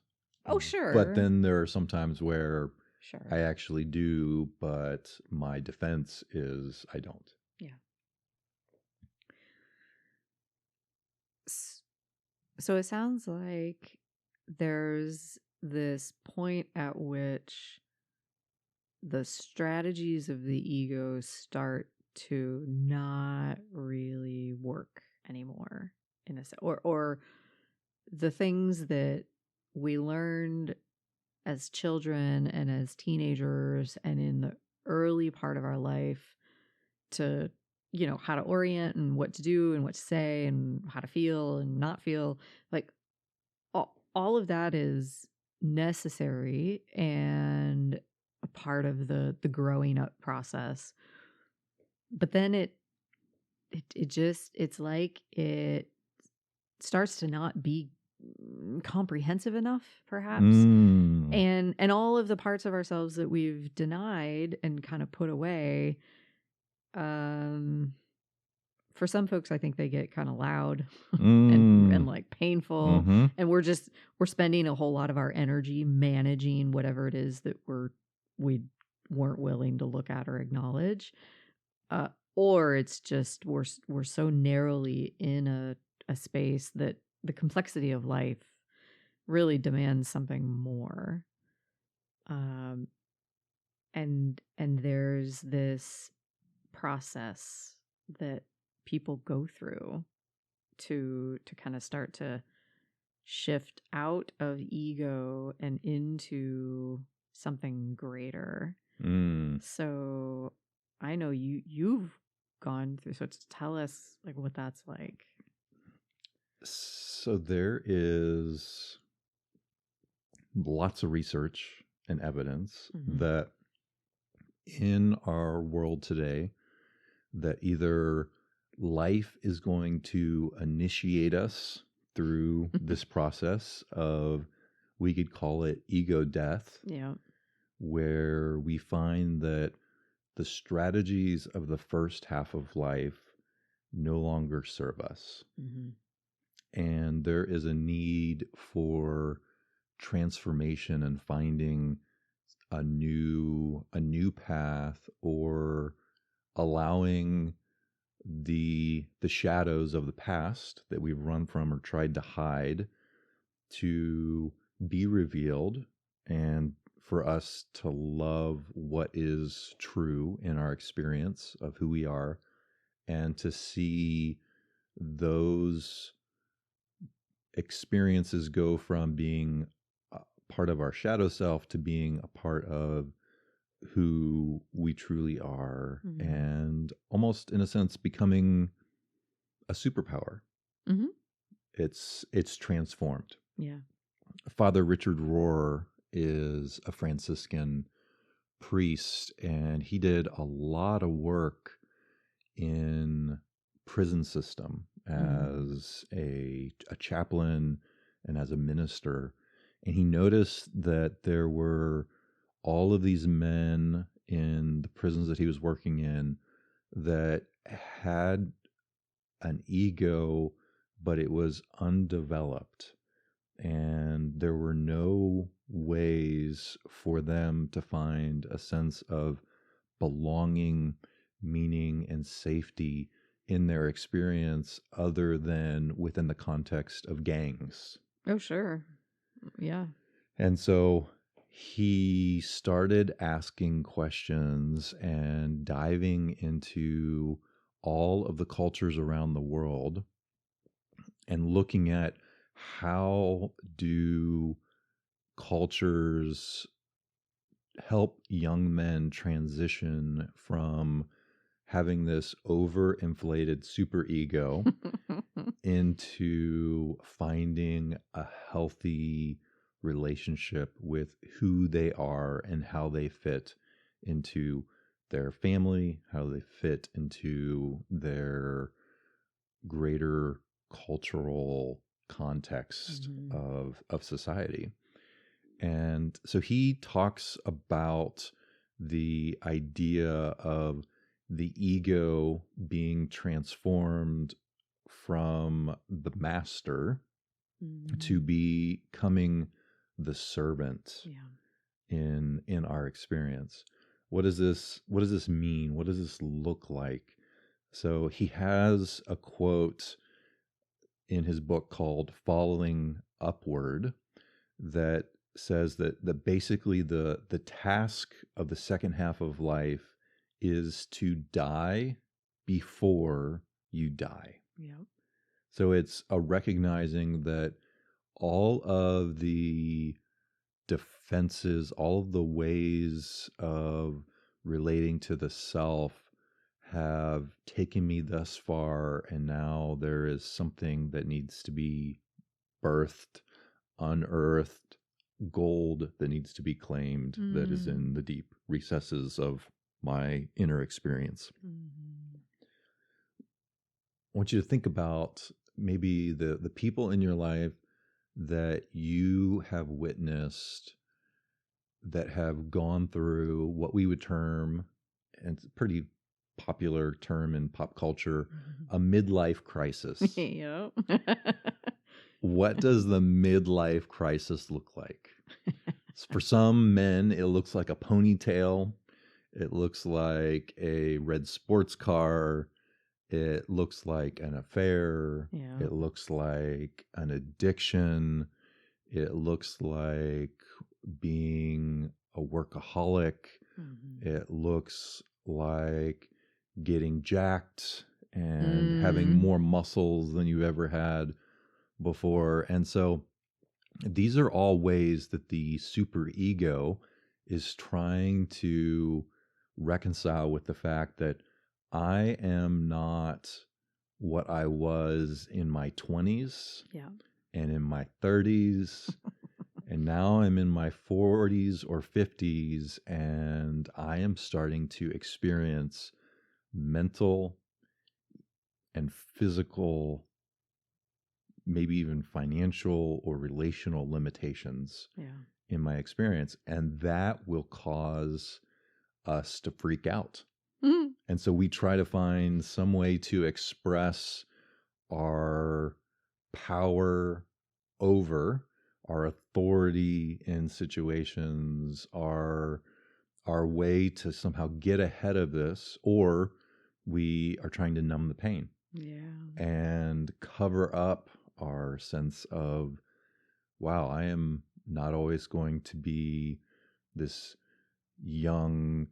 Oh, sure. But then there are some times where I actually do, but my defense is I don't. Yeah. So it sounds like there's this point at which the strategies of the ego start to not really work anymore, in a sense, or the things that we learned as children and as teenagers and in the early part of our life to, how to orient and what to do and what to say and how to feel and not feel, like all of that is necessary and a part of the growing up process. But then it's like it starts to not be comprehensive enough, perhaps. And all of the parts of ourselves that we've denied and kind of put away, for some folks, I think they get kind of loud and like painful. And we're spending a whole lot of our energy managing whatever it is that we weren't willing to look at or acknowledge. Or it's just we're so narrowly in a space that the complexity of life really demands something more. And there's this process that people go through to kind of start to shift out of ego and into something greater. So I know you've gone through, so tell us like what that's like. So there is lots of research and evidence that in our world today, that either life is going to initiate us through this process of, we could call it ego death, where we find that the strategies of the first half of life no longer serve us. And there is a need for transformation and finding a new path, or allowing the shadows of the past that we've run from or tried to hide to be revealed, and for us to love what is true in our experience of who we are, and to see those experiences go from being a part of our shadow self to being a part of who we truly are, and almost in a sense becoming a superpower. It's transformed. Father Richard Rohr is a Franciscan priest, and he did a lot of work in prison system as a chaplain and as a minister. And he noticed that there were all of these men in the prisons that he was working in that had an ego, but it was undeveloped. And there were no ways for them to find a sense of belonging, meaning, and safety in their experience other than within the context of gangs. Oh, sure. Yeah. And so he started asking questions and diving into all of the cultures around the world and looking at how do cultures help young men transition from having this overinflated superego into finding a healthy relationship with who they are and how they fit into their family, how they fit into their greater cultural context of society. And so he talks about the idea of the ego being transformed from the master to becoming the servant in our experience. What does this mean? What does this look like? So he has a quote in his book called Following Upward that says that basically the task of the second half of life is to die before you die. Yep. So it's a recognizing that all of the defenses, all of the ways of relating to the self have taken me thus far, and now there is something that needs to be birthed, unearthed, gold that needs to be claimed, that is in the deep recesses of my inner experience. I want you to think about maybe the people in your life that you have witnessed that have gone through what we would term, and it's a pretty popular term in pop culture, a midlife crisis. Yep. What does the midlife crisis look like? For some men, it looks like a ponytail. It looks like a red sports car. It looks like an affair. Yeah. It looks like an addiction. It looks like being a workaholic. It looks like getting jacked and having more muscles than you ever had before. And so these are all ways that the superego is trying to reconcile with the fact that I am not what I was in my 20s and in my 30s. And now I'm in my 40s or 50s, and I am starting to experience mental and physical, maybe even financial or relational limitations in my experience. And that will cause us to freak out. And so we try to find some way to express our power over, our authority in situations, our way to somehow get ahead of this, or we are trying to numb the pain and cover up our sense of, wow, I am not always going to be this young,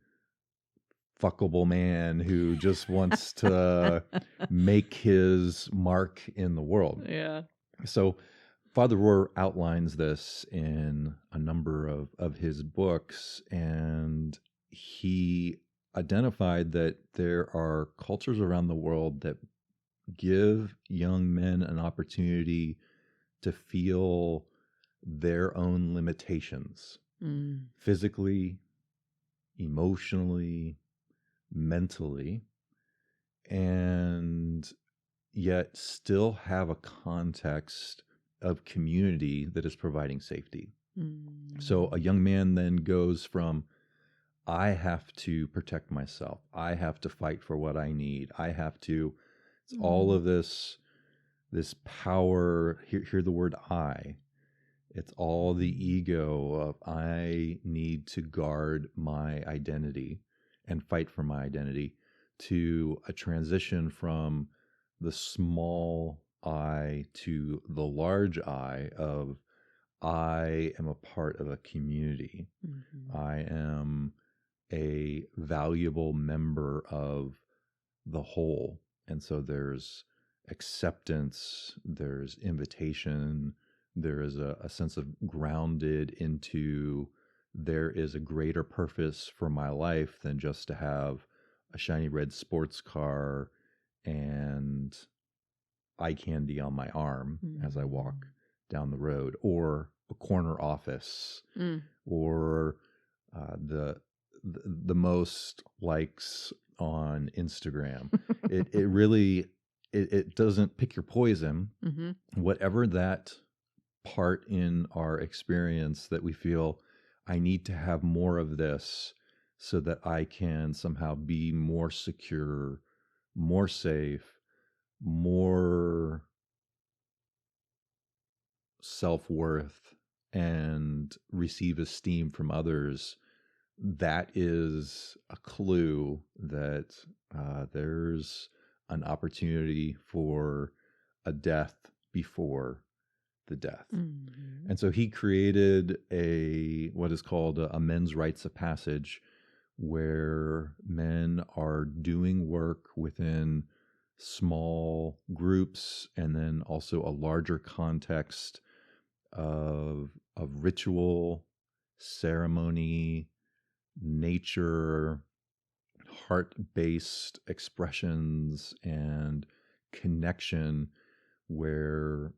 fuckable man who just wants to make his mark in the world. Yeah. So Father Rohr outlines this in a number of his books, and he identified that there are cultures around the world that give young men an opportunity to feel their own limitations, physically, emotionally, mentally, and yet still have a context of community that is providing safety. So a young man then goes from, I have to protect myself, I have to fight for what I need, I have to, it's all of this power, hear the word I. It's all the ego of I need to guard my identity and fight for my identity, to a transition from the small I to the large I of I am a part of a community. I am a valuable member of the whole. And so there's acceptance, there's invitation, there is a sense of grounded into there is a greater purpose for my life than just to have a shiny red sports car and eye candy on my arm as I walk down the road, or a corner office, or the most likes on Instagram. It really it doesn't pick your poison. Whatever that part in our experience that we feel, I need to have more of this so that I can somehow be more secure, more safe, more self-worth, and receive esteem from others. That is a clue that there's an opportunity for a death before the death. Mm-hmm. And so he created what is called a men's rites of passage, where men are doing work within small groups and then also a larger context of ritual, ceremony, nature, heart-based expressions, and connection, where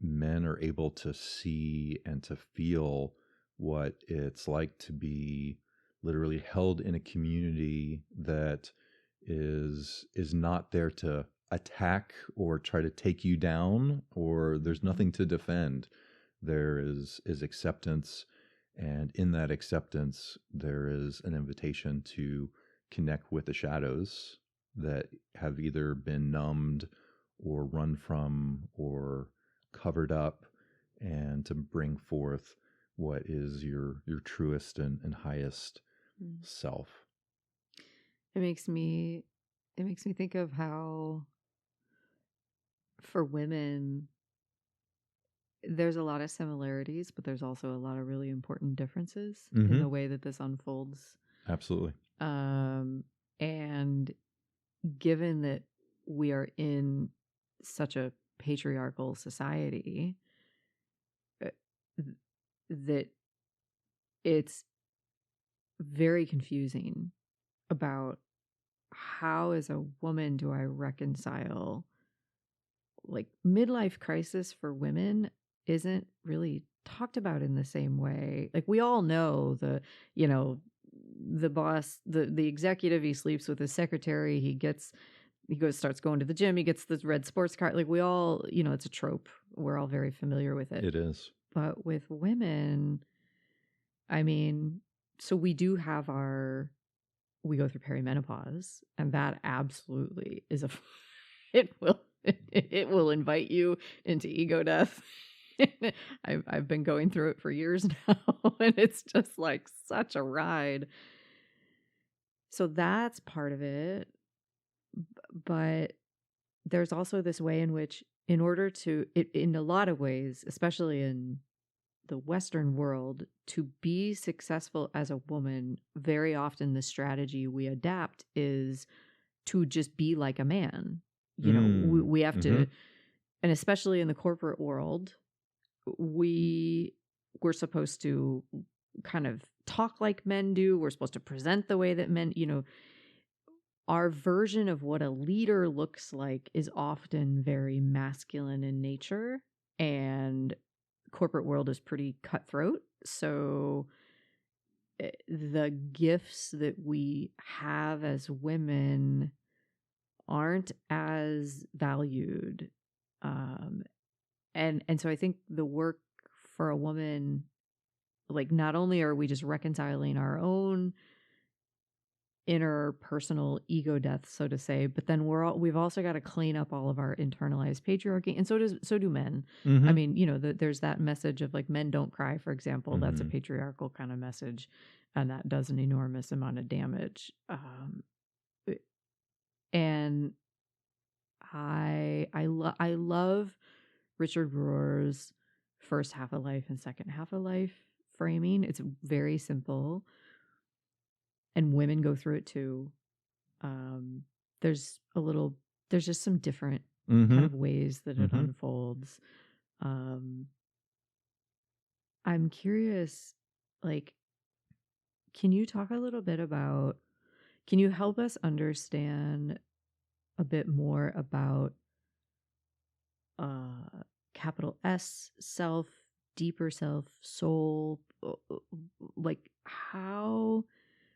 men are able to see and to feel what it's like to be literally held in a community that is not there to attack or try to take you down, or there's nothing to defend. There is acceptance, and in that acceptance there is an invitation to connect with the shadows that have either been numbed or run from or covered up, and to bring forth what is your truest and highest self. It makes me think of how for women there's a lot of similarities, but there's also a lot of really important differences in the way that this unfolds. Absolutely. And given that we are in such a patriarchal society, that it's very confusing about how, as a woman, do I reconcile, like, midlife crisis for women isn't really talked about in the same way. Like, we all know the boss, the executive, he sleeps with his secretary, starts going to the gym, he gets this red sports car. Like, we all, it's a trope. We're all very familiar with it. It is. But with women, I mean, so we do have we go through perimenopause, and that absolutely is it will invite you into ego death. I've been going through it for years now, and it's just like such a ride. So that's part of it. But there's also this way in which, in order to, in a lot of ways, especially in the Western world, to be successful as a woman, very often the strategy we adapt is to just be like a man. We have to, and especially in the corporate world, we're supposed to kind of talk like men do. We're supposed to present the way that men, our version of what a leader looks like is often very masculine in nature, and corporate world is pretty cutthroat. So the gifts that we have as women aren't as valued. And so I think the work for a woman, like, not only are we just reconciling our own inner personal ego death, so to say, but then we've also got to clean up all of our internalized patriarchy, and so do men. I mean, there's that message of, like, men don't cry, for example. That's a patriarchal kind of message, and that does an enormous amount of damage. And I love Richard Rohr's first half of life and second half of life framing. It's very simple, and women go through it too. There's just some different kind of ways that it unfolds. I'm curious, like, can you talk a little bit about, can you help us understand a bit more about capital S, self, deeper self, soul, like how?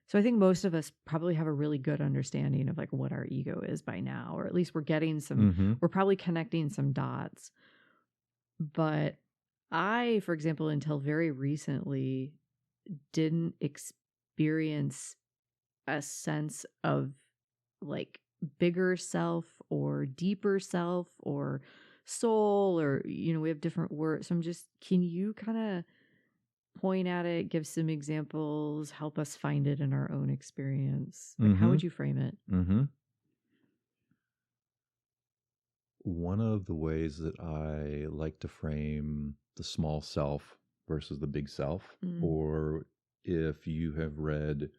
So I think most of us probably have a really good understanding of, like, what our ego is by now, or at least we're getting some, we're probably connecting some dots. But I, for example, until very recently, didn't experience a sense of, like, bigger self or deeper self or soul, or, we have different words. So can you kind of point at it, give some examples, help us find it in our own experience? Like, how would you frame it? one of the ways that I like to frame the small self versus the big self, or if you have read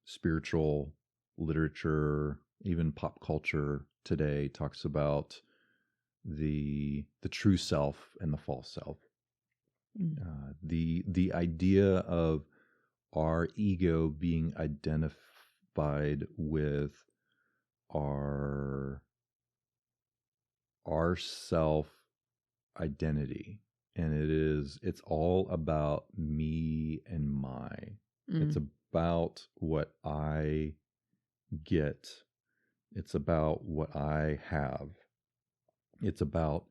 spiritual literature, even pop culture today talks about the true self and the false self. The idea of our ego being identified with our self identity, and it's all about me and my. It's about what I get. It's about what I have. It's about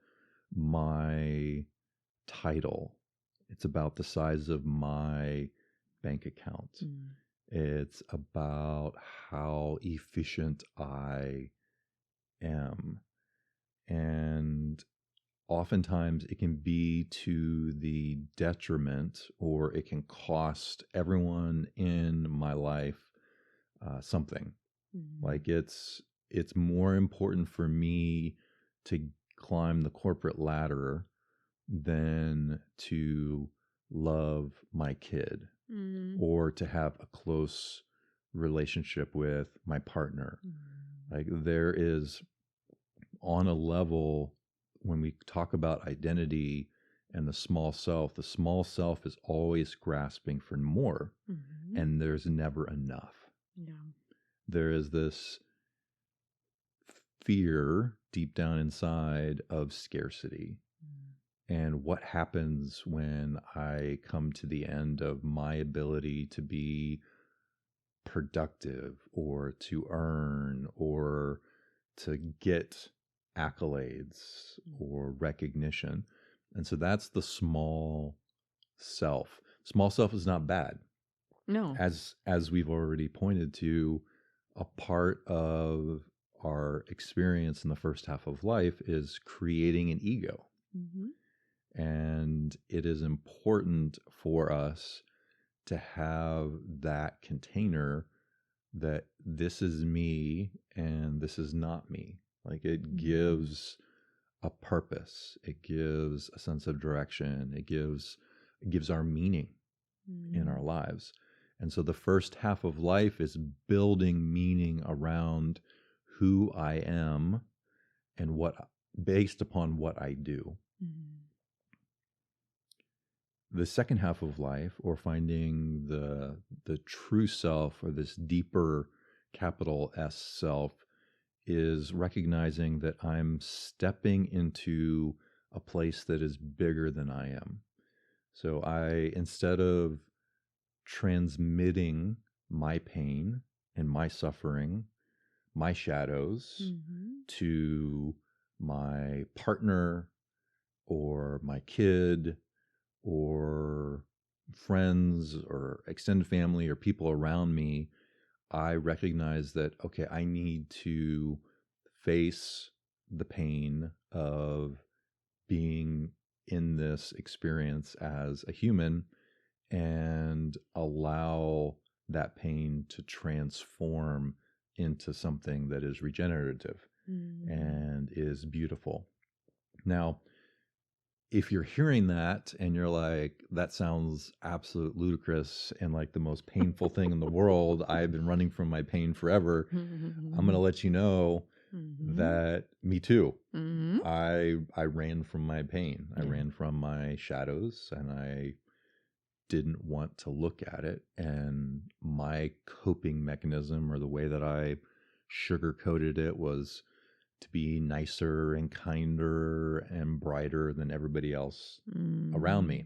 my title. It's about the size of my bank account. It's about how efficient I am. And oftentimes it can be to the detriment, or it can cost everyone in my life something. Like it's more important for me to climb the corporate ladder than to love my kid, or to have a close relationship with my partner. Like there is, on a level, when we talk about identity and the small self is always grasping for more, and there's never enough. There is this fear deep down inside of scarcity. And what happens when I come to the end of my ability to be productive, or to earn, or to get accolades or recognition? And so that's the small self. Small self is not bad. No. As we've already pointed to, a part of our experience in the first half of life is creating an ego. And it is important for us to have that container that this is me and this is not me. Like it gives a purpose. It gives a sense of direction. It gives our meaning in our lives. And so the first half of life is building meaning around who I am and based upon what I do. The second half of life, or finding the true self, or this deeper capital S self, is recognizing that I'm stepping into a place that is bigger than I am. So instead of transmitting my pain and my suffering, my shadows, to my partner or my kid or friends or extended family or people around me, I recognize that, okay, I need to face the pain of being in this experience as a human, and allow that pain to transform into something that is regenerative and is beautiful. Now, if you're hearing that and you're like, that sounds absolute ludicrous and like the most painful thing in the world, I've been running from my pain forever, I'm going to let you know that me too. I ran from my pain. I ran from my shadows, and I didn't want to look at it. And my coping mechanism, or the way that I sugarcoated it, was to be nicer and kinder and brighter than everybody else around me,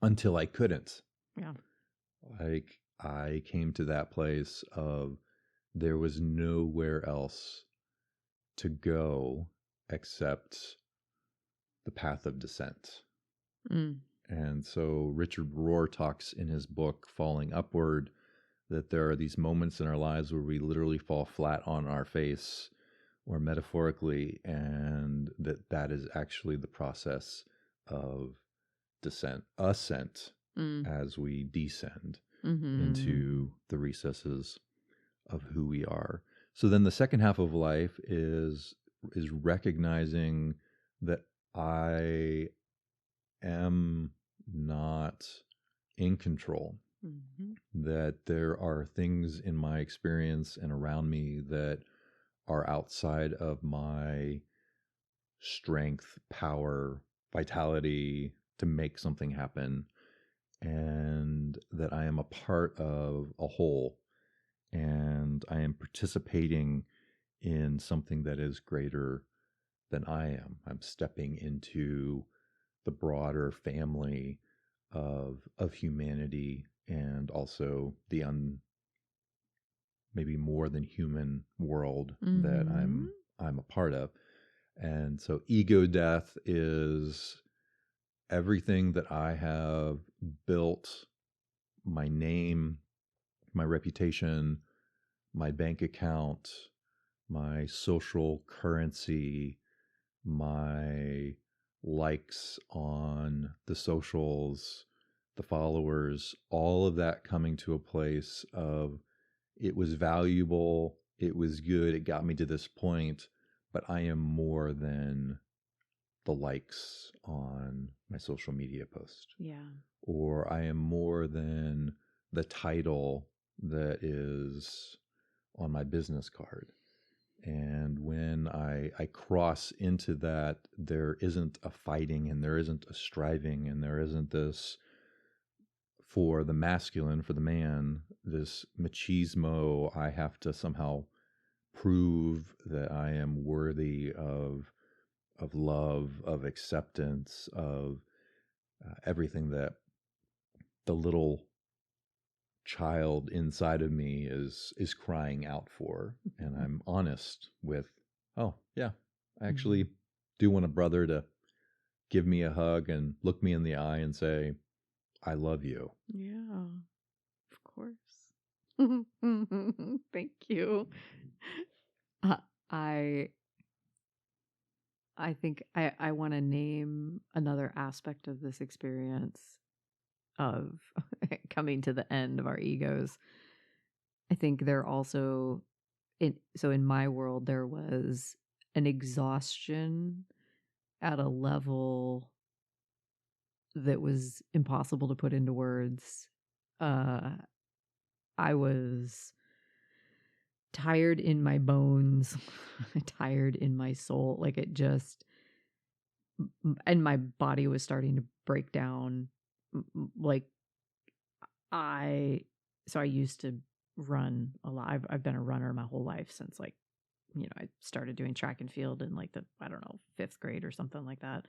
until I couldn't. Like I came to that place of there was nowhere else to go except the path of descent. And so Richard Rohr talks in his book, Falling Upward, that there are these moments in our lives where we literally fall flat on our face, or metaphorically, and that is actually the process of ascent, as we descend into the recesses of who we are. So then the second half of life is is recognizing that I am not in control, that there are things in my experience and around me that are outside of my strength, power, vitality to make something happen, and that I am a part of a whole, and I am participating in something that is greater than I am. I'm stepping into the broader family of humanity, and also the maybe more than human world that I'm a part of. And so ego death is everything that I have built, my name, my reputation, my bank account, my social currency, my likes on the socials, the followers, all of that coming to a place of it was valuable, it was good, it got me to this point, but I am more than the likes on my social media post. Yeah. Or I am more than the title that is on my business card. And when I cross into that, there isn't a fighting and there isn't a striving and there isn't this, for the masculine, for the man, this machismo, I have to somehow prove that I am worthy of love, of acceptance, of everything that the little child inside of me is crying out for. And I'm honest with, oh yeah, I actually do want a brother to give me a hug and look me in the eye and say, I love you. Yeah, of course. Thank you. I think I want to name another aspect of this experience of coming to the end of our egos. I think there also, in my world, there was an exhaustion at a level that was impossible to put into words. I was tired in my bones, tired in my soul. Like it just, and my body was starting to break down. Like so I used to run a lot. I've been a runner my whole life since like, I started doing track and field in like the, I don't know, 5th grade or something like that.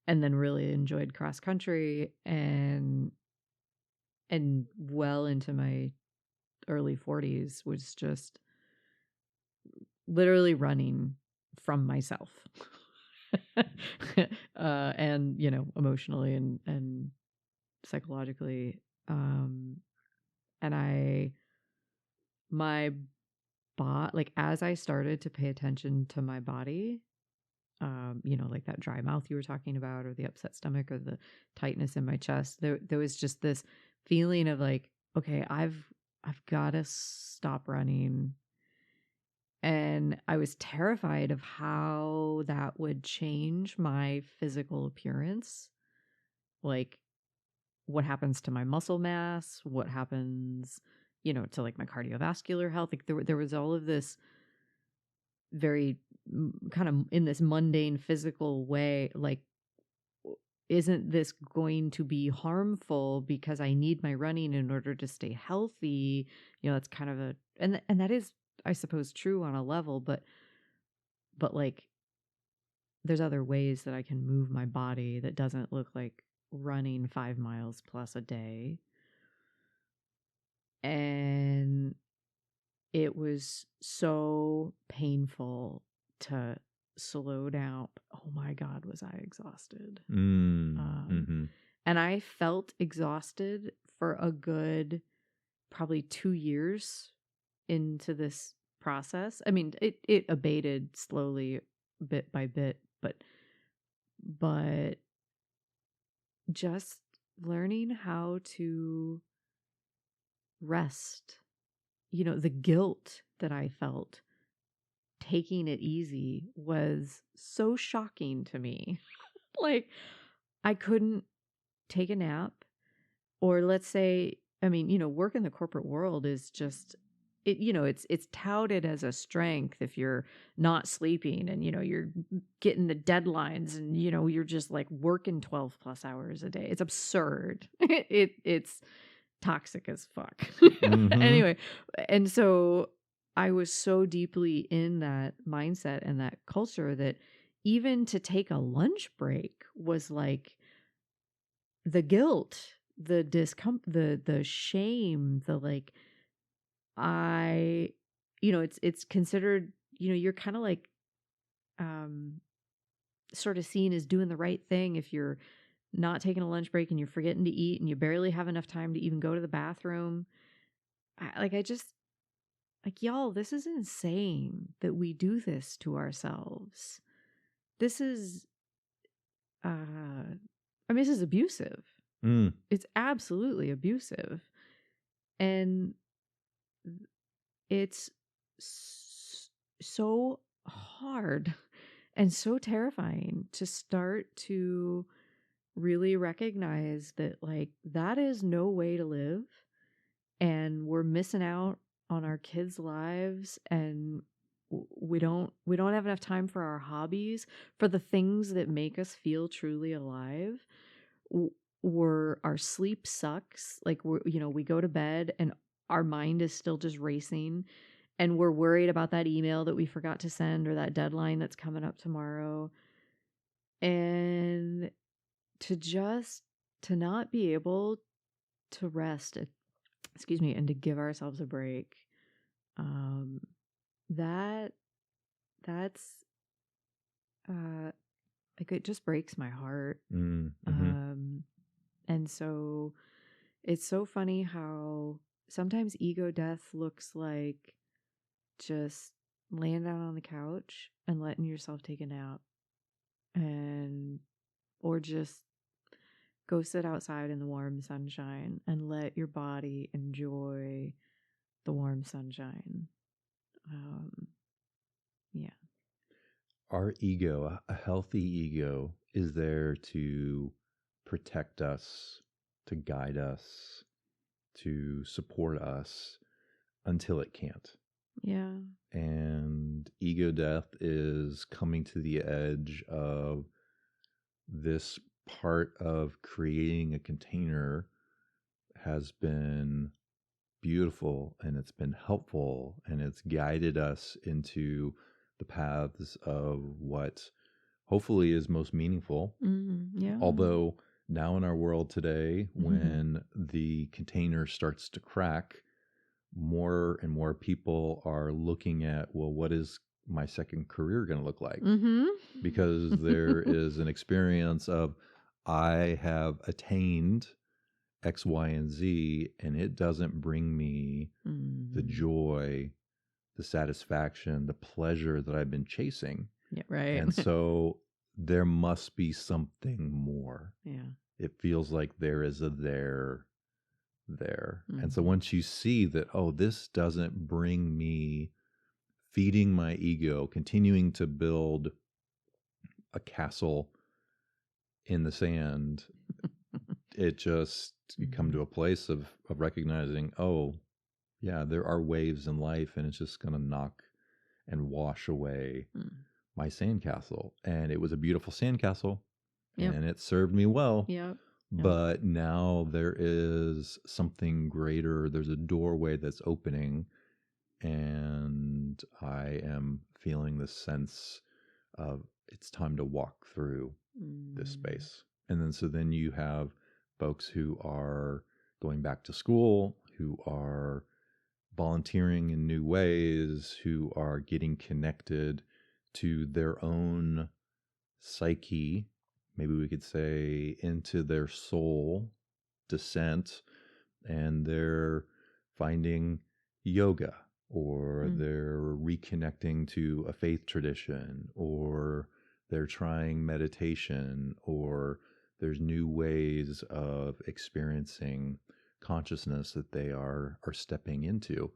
And then really enjoyed cross country and well into my early 40s was just literally running from myself. And emotionally and psychologically, and my like as I started to pay attention to my body, like that dry mouth you were talking about, or the upset stomach, or the tightness in my chest, there was just this feeling of like, okay, I've got to stop running. And I was terrified of how that would change my physical appearance. Like what happens to my muscle mass, what happens, to like my cardiovascular health. Like there was all of this very kind of in this mundane physical way, like, isn't this going to be harmful because I need my running in order to stay healthy? That's kind of and that is, I suppose, true on a level, but like there's other ways that I can move my body that doesn't look like running 5 miles plus a day. And it was so painful to slow down. Oh my God, was I exhausted. And I felt exhausted for a good probably 2 years into this process. I mean, it abated slowly, bit by bit, but just learning how to rest, the guilt that I felt taking it easy was so shocking to me. Like, I couldn't take a nap, or let's say, I mean, work in the corporate world is just it's touted as a strength if you're not sleeping and you're getting the deadlines and you're just like working 12 plus hours a day. It's absurd. It's toxic as fuck. Mm-hmm. Anyway, and so I was so deeply in that mindset and that culture that even to take a lunch break was like the guilt, the the shame, the like I it's considered, you're kind of like sort of seen as doing the right thing if you're not taking a lunch break and you're forgetting to eat and you barely have enough time to even go to the bathroom. I just like, y'all, this is insane that we do this to ourselves. This is this is abusive. It's absolutely abusive. And it's so hard and so terrifying to start to really recognize that, like, that is no way to live, and we're missing out on our kids' lives, and we don't have enough time for our hobbies, for the things that make us feel truly alive. Our sleep sucks. Like, we go to bed and our mind is still just racing, and we're worried about that email that we forgot to send or that deadline that's coming up tomorrow. And to not be able to rest, and to give ourselves a break. That's like, it just breaks my heart. Mm-hmm. And so it's so funny how sometimes ego death looks like just laying down on the couch and letting yourself take a nap, or just go sit outside in the warm sunshine and let your body enjoy the warm sunshine. Yeah. Our ego, a healthy ego, is there to protect us, to guide us, to support us until it can't. Yeah. And ego death is coming to the edge of this part of creating a container has been beautiful, and it's been helpful, and it's guided us into the paths of what hopefully is most meaningful. Yeah. Although now in our world today, when the container starts to crack, more and more people are looking at, well, what is my second career going to look like? Because there is an experience of, I have attained X, Y, and Z, and it doesn't bring me the joy, the satisfaction, the pleasure that I've been chasing. Yeah, right. And so there must be something more. Yeah. It feels like there is a there. And so once you see that, oh, this doesn't bring me feeding my ego, continuing to build a castle in the sand, it just, you come to a place of recognizing, oh, yeah, there are waves in life, and it's just going to knock and wash away my sandcastle. And it was a beautiful sandcastle, and it served me well. But now there is something greater. There's a doorway that's opening, and I am feeling this sense of it's time to walk through this space. And then you have folks who are going back to school, who are volunteering in new ways, who are getting connected to their own psyche, maybe we could say into their soul descent, and they're finding yoga, or they're reconnecting to a faith tradition, or they're trying meditation, or there's new ways of experiencing consciousness that they are stepping into.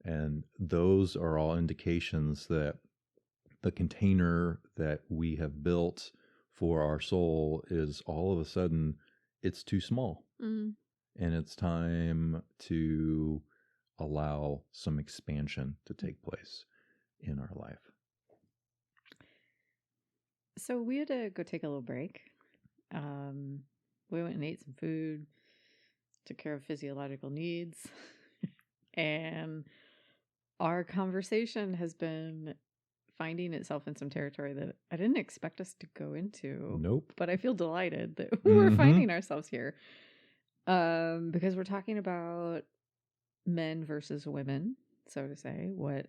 And those are all indications that the container that we have built for our soul is all of a sudden it's too small. Mm. And it's time to allow some expansion to take place in our life. So we had to go take a little break. We went and ate some food, took care of physiological needs, and our conversation has been finding itself in some territory that I didn't expect us to go into. Nope. But I feel delighted that we're finding ourselves here. Because we're talking about men versus women, so to say. What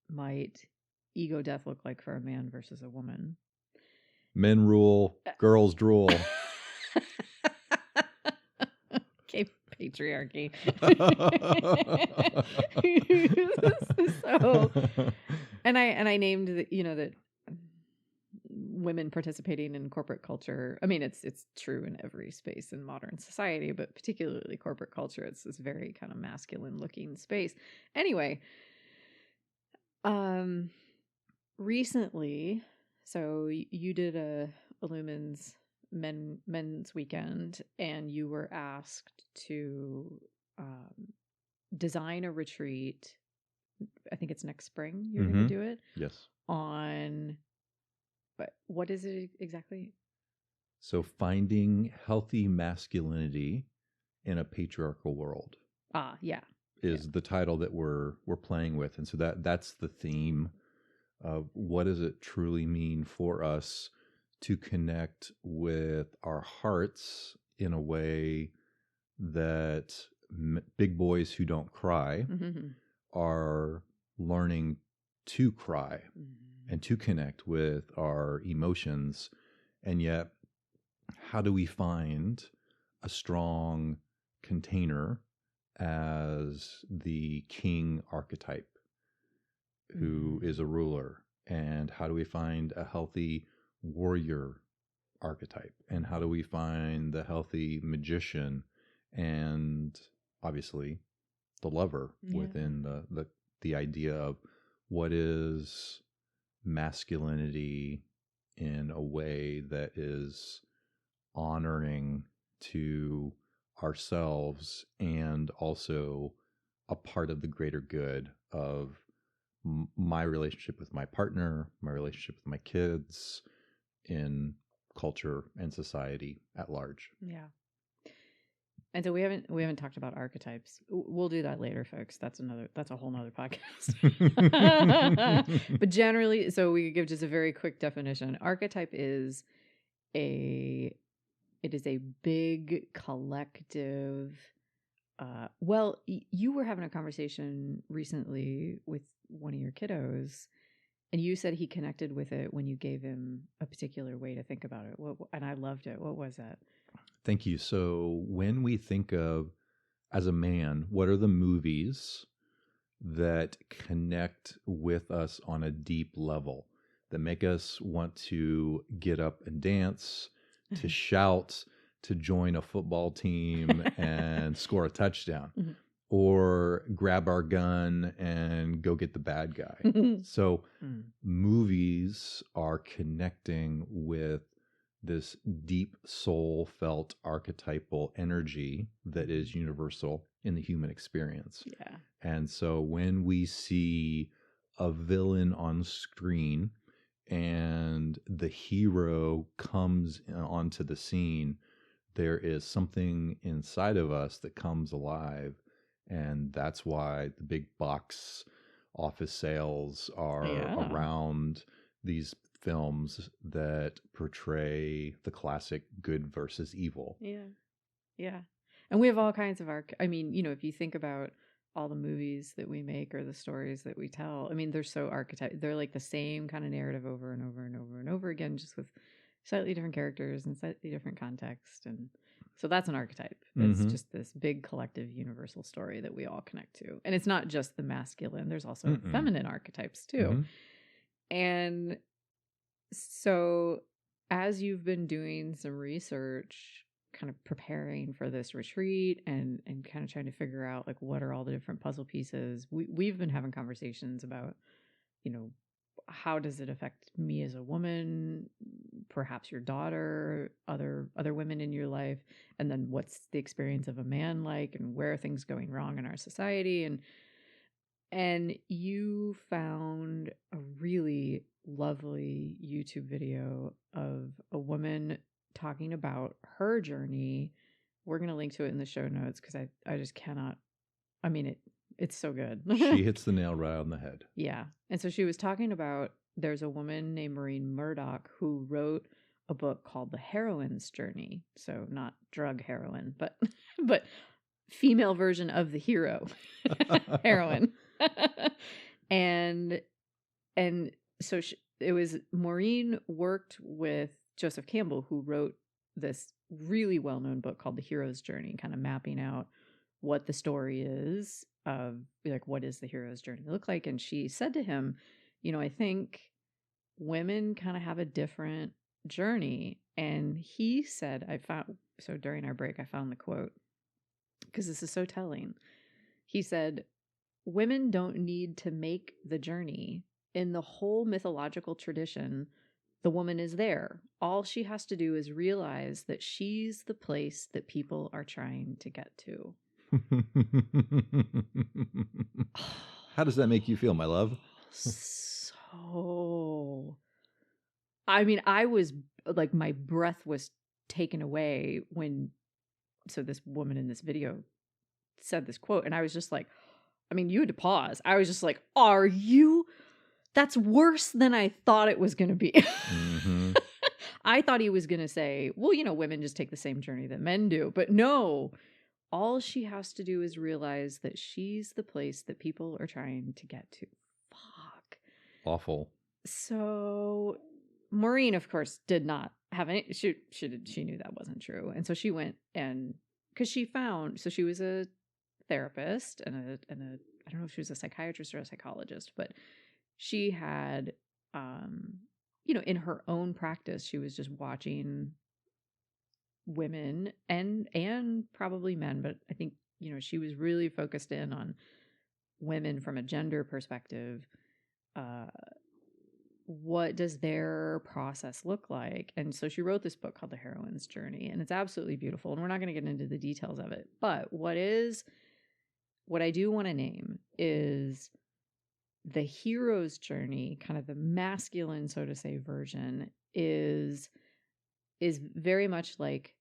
might ego death look like for a man versus a woman? Men rule, girls drool. Okay, patriarchy. So, and I named that women participating in corporate culture. I mean, it's true in every space in modern society, but particularly corporate culture. It's this very kind of masculine looking space. Anyway, recently, so you did a Lumens men's weekend, and you were asked to design a retreat. I think it's next spring. You're going to do it. Yes. On, but what is it exactly? So finding healthy masculinity in a patriarchal world. Yeah. Is the title that we're playing with. And so that's the theme of what does it truly mean for us to connect with our hearts in a way that big boys who don't cry are learning to cry and to connect with our emotions. And yet, how do we find a strong container as the king archetype who is a ruler? And how do we find a healthy warrior archetype? And how do we find the healthy magician and obviously the lover within the idea of what is masculinity in a way that is honoring to ourselves and also a part of the greater good of my relationship with my partner, my relationship with my kids, in culture and society at large. Yeah. And so we haven't talked about archetypes. We'll do that later, folks. That's a whole nother podcast. But generally, so we could give just a very quick definition. Archetype is a big collective. You were having a conversation recently with one of your kiddos, and you said he connected with it when you gave him a particular way to think about it. And I loved it. What was that? Thank you. So when we think of, as a man, what are the movies that connect with us on a deep level, that make us want to get up and dance, to shout, to join a football team and score a touchdown, or grab our gun and go get the bad guy? So movies are connecting with this deep soul felt archetypal energy that is universal in the human experience. Yeah. And so when we see a villain on screen and the hero comes onto the scene, there is something inside of us that comes alive. And that's why the big box office sales are around these films that portray the classic good versus evil. Yeah. Yeah. And we have all kinds of if you think about all the movies that we make or the stories that we tell, I mean, they're so archetype. They're like the same kind of narrative over and over and over and over again, just with slightly different characters and slightly different context. And so that's an archetype. It's just this big collective universal story that we all connect to. And it's not just the masculine. There's also feminine archetypes too. And so as you've been doing some research, kind of preparing for this retreat and kind of trying to figure out like what are all the different puzzle pieces, we've been having conversations about, how does it affect me as a woman, perhaps your daughter, other women in your life, and then what's the experience of a man like, and where are things going wrong in our society? And you found a really lovely YouTube video of a woman talking about her journey. We're going to link to it in the show notes because I just cannot. I mean, it's so good. She hits the nail right on the head. Yeah. And so she was talking about, there's a woman named Maureen Murdoch who wrote a book called The Heroine's Journey. So not drug heroin, but female version of the hero, heroine. and so it was Maureen worked with Joseph Campbell, who wrote this really well-known book called The Hero's Journey, kind of mapping out what the story is of, like, what is the hero's journey look like. And she said to him, I think women kind of have a different journey. And he said, so during our break, I found the quote, because this is so telling. He said, women don't need to make the journey. In the whole mythological tradition, the woman is there. All she has to do is realize that she's the place that people are trying to get to. How does that make you feel, my love? So, I mean, I was like, my breath was taken away so this woman in this video said this quote, and I was just like, I mean, you had to pause. I was just like, that's worse than I thought it was going to be. Mm-hmm. I thought he was going to say, well, women just take the same journey that men do. But no, all she has to do is realize that she's the place that people are trying to get to. Fuck. Awful. So Maureen, of course, did not have any, she knew that wasn't true. And so she went, and because she was a therapist and a I don't know if she was a psychiatrist or a psychologist, but she had, in her own practice, she was just watching women and probably men, but I think, she was really focused in on women from a gender perspective. What does their process look like? And so she wrote this book called The Heroine's Journey, and it's absolutely beautiful. And we're not going to get into the details of it, but what I do want to name is the hero's journey, kind of the masculine, so to say, version is very much like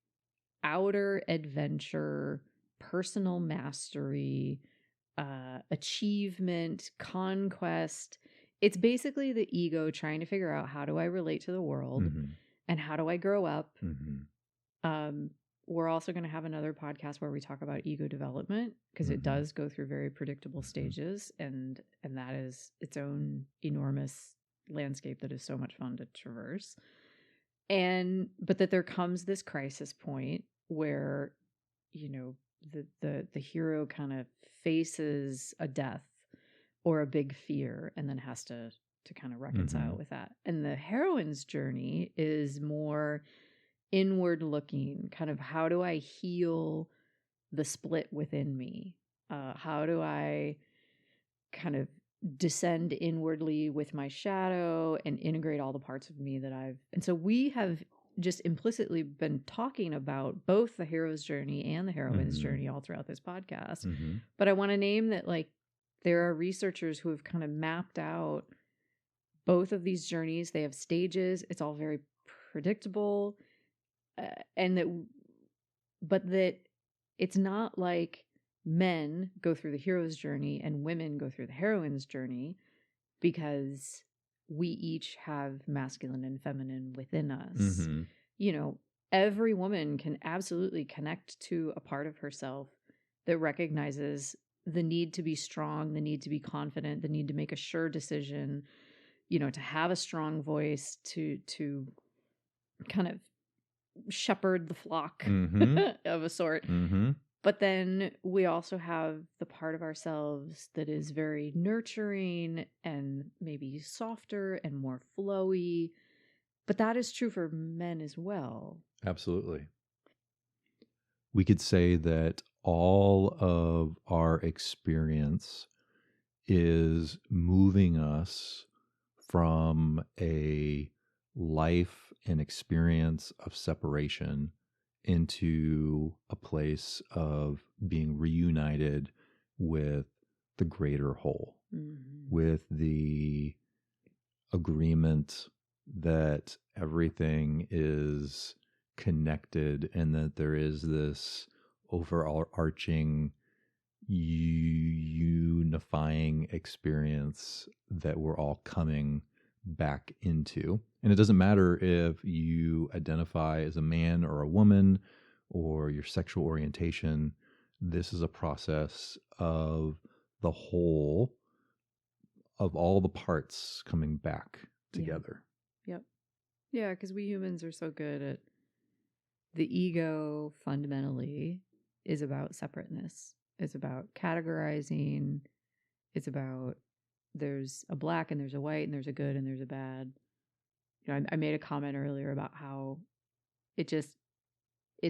outer adventure, personal mastery, achievement, conquest. It's basically the ego trying to figure out, how do I relate to the world, mm-hmm. and how do I grow up? Mm-hmm. We're also going to have another podcast where we talk about ego development, because mm-hmm. it does go through very predictable stages, and that is its own enormous landscape that is so much fun to traverse. But that there comes this crisis point where, the hero kind of faces a death or a big fear, and then has to kind of reconcile mm-hmm. with that. And the heroine's journey is more inward looking, kind of, how do I heal the split within me? How do I kind of descend inwardly with my shadow and integrate all the parts of me and so we have just implicitly been talking about both the hero's journey and the heroine's mm-hmm. journey all throughout this podcast. Mm-hmm. But I want to name that, like, there are researchers who have kind of mapped out both of these journeys. They have stages. It's all very predictable. But that it's not like men go through the hero's journey and women go through the heroine's journey, because we each have masculine and feminine within us. Mm-hmm. Every woman can absolutely connect to a part of herself that recognizes the need to be strong, the need to be confident, the need to make a sure decision, to have a strong voice, to kind of shepherd the flock mm-hmm. of a sort. Mm-hmm. But then we also have the part of ourselves that is very nurturing and maybe softer and more flowy. But that is true for men as well. Absolutely. We could say that all of our experience is moving us from a life and experience of separation into a place of being reunited with the greater whole, with the agreement that everything is connected and that there is this overarching unifying experience that we're all coming back into. And it doesn't matter if you identify as a man or a woman or your sexual orientation. This is a process of the whole, of all the parts coming back together. Yep. Yeah, because we humans are so good at the ego fundamentally is about separateness. It's about categorizing. It's about there's a black and there's a white and there's a good and there's a bad. You know, I made a comment earlier about how it's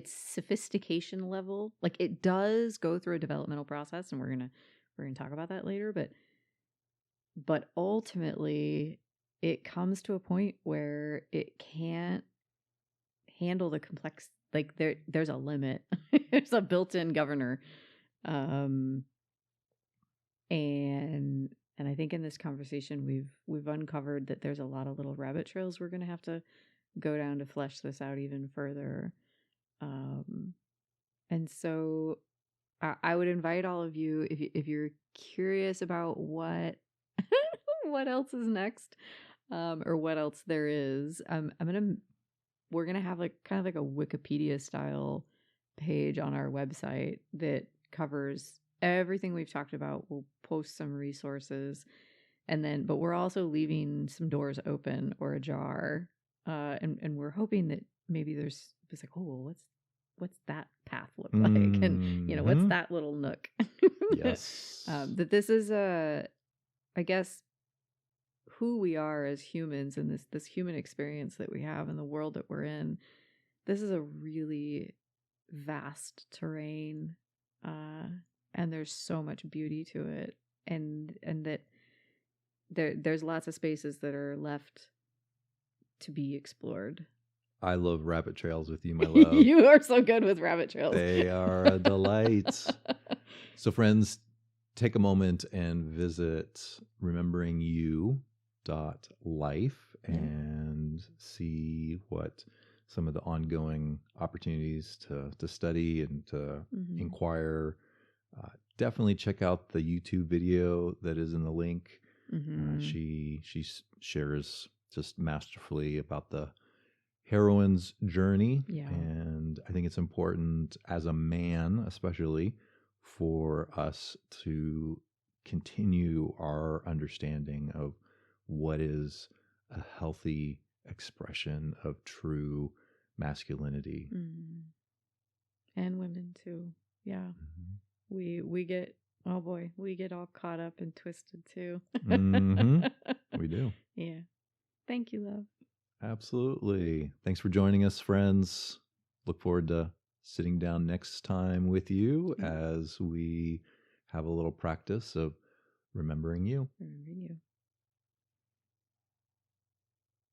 sophistication level. Like it does go through a developmental process, and we're gonna talk about that later. But ultimately, it comes to a point where it can't handle the complex. Like there's a limit. There's a built-in governor. And I think in this conversation we've uncovered that there's a lot of little rabbit trails we're going to have to go down to flesh this out even further. And so I would invite all of you, if you're curious about what what else is next, or what else there is, we're gonna have like kind of like a Wikipedia style page on our website that covers everything we've talked about. We'll post some resources, but we're also leaving some doors open or ajar, and we're hoping that maybe it's like, oh, well, what's that path look like, and what's that little nook? Yes. That this is I guess, who we are as humans and this human experience that we have in the world that we're in. This is a really vast terrain, and there's so much beauty to it, and that there's lots of spaces that are left to be explored. I love rabbit trails with you, my love. You are so good with rabbit trails. They are a delight. So friends, take a moment and visit rememberingyou.life and see what some of the ongoing opportunities to study and to inquire. Definitely check out the YouTube video that is in the link. She shares just masterfully about the heroine's journey. Yeah. And I think it's important as a man, especially, for us to continue our understanding of what is a healthy expression of true masculinity. And women too. Yeah. We get, oh boy, we get all caught up and twisted too. We do. Yeah. Thank you, love. Absolutely. Thanks for joining us, friends. Look forward to sitting down next time with you as we have a little practice of remembering you. Remembering you.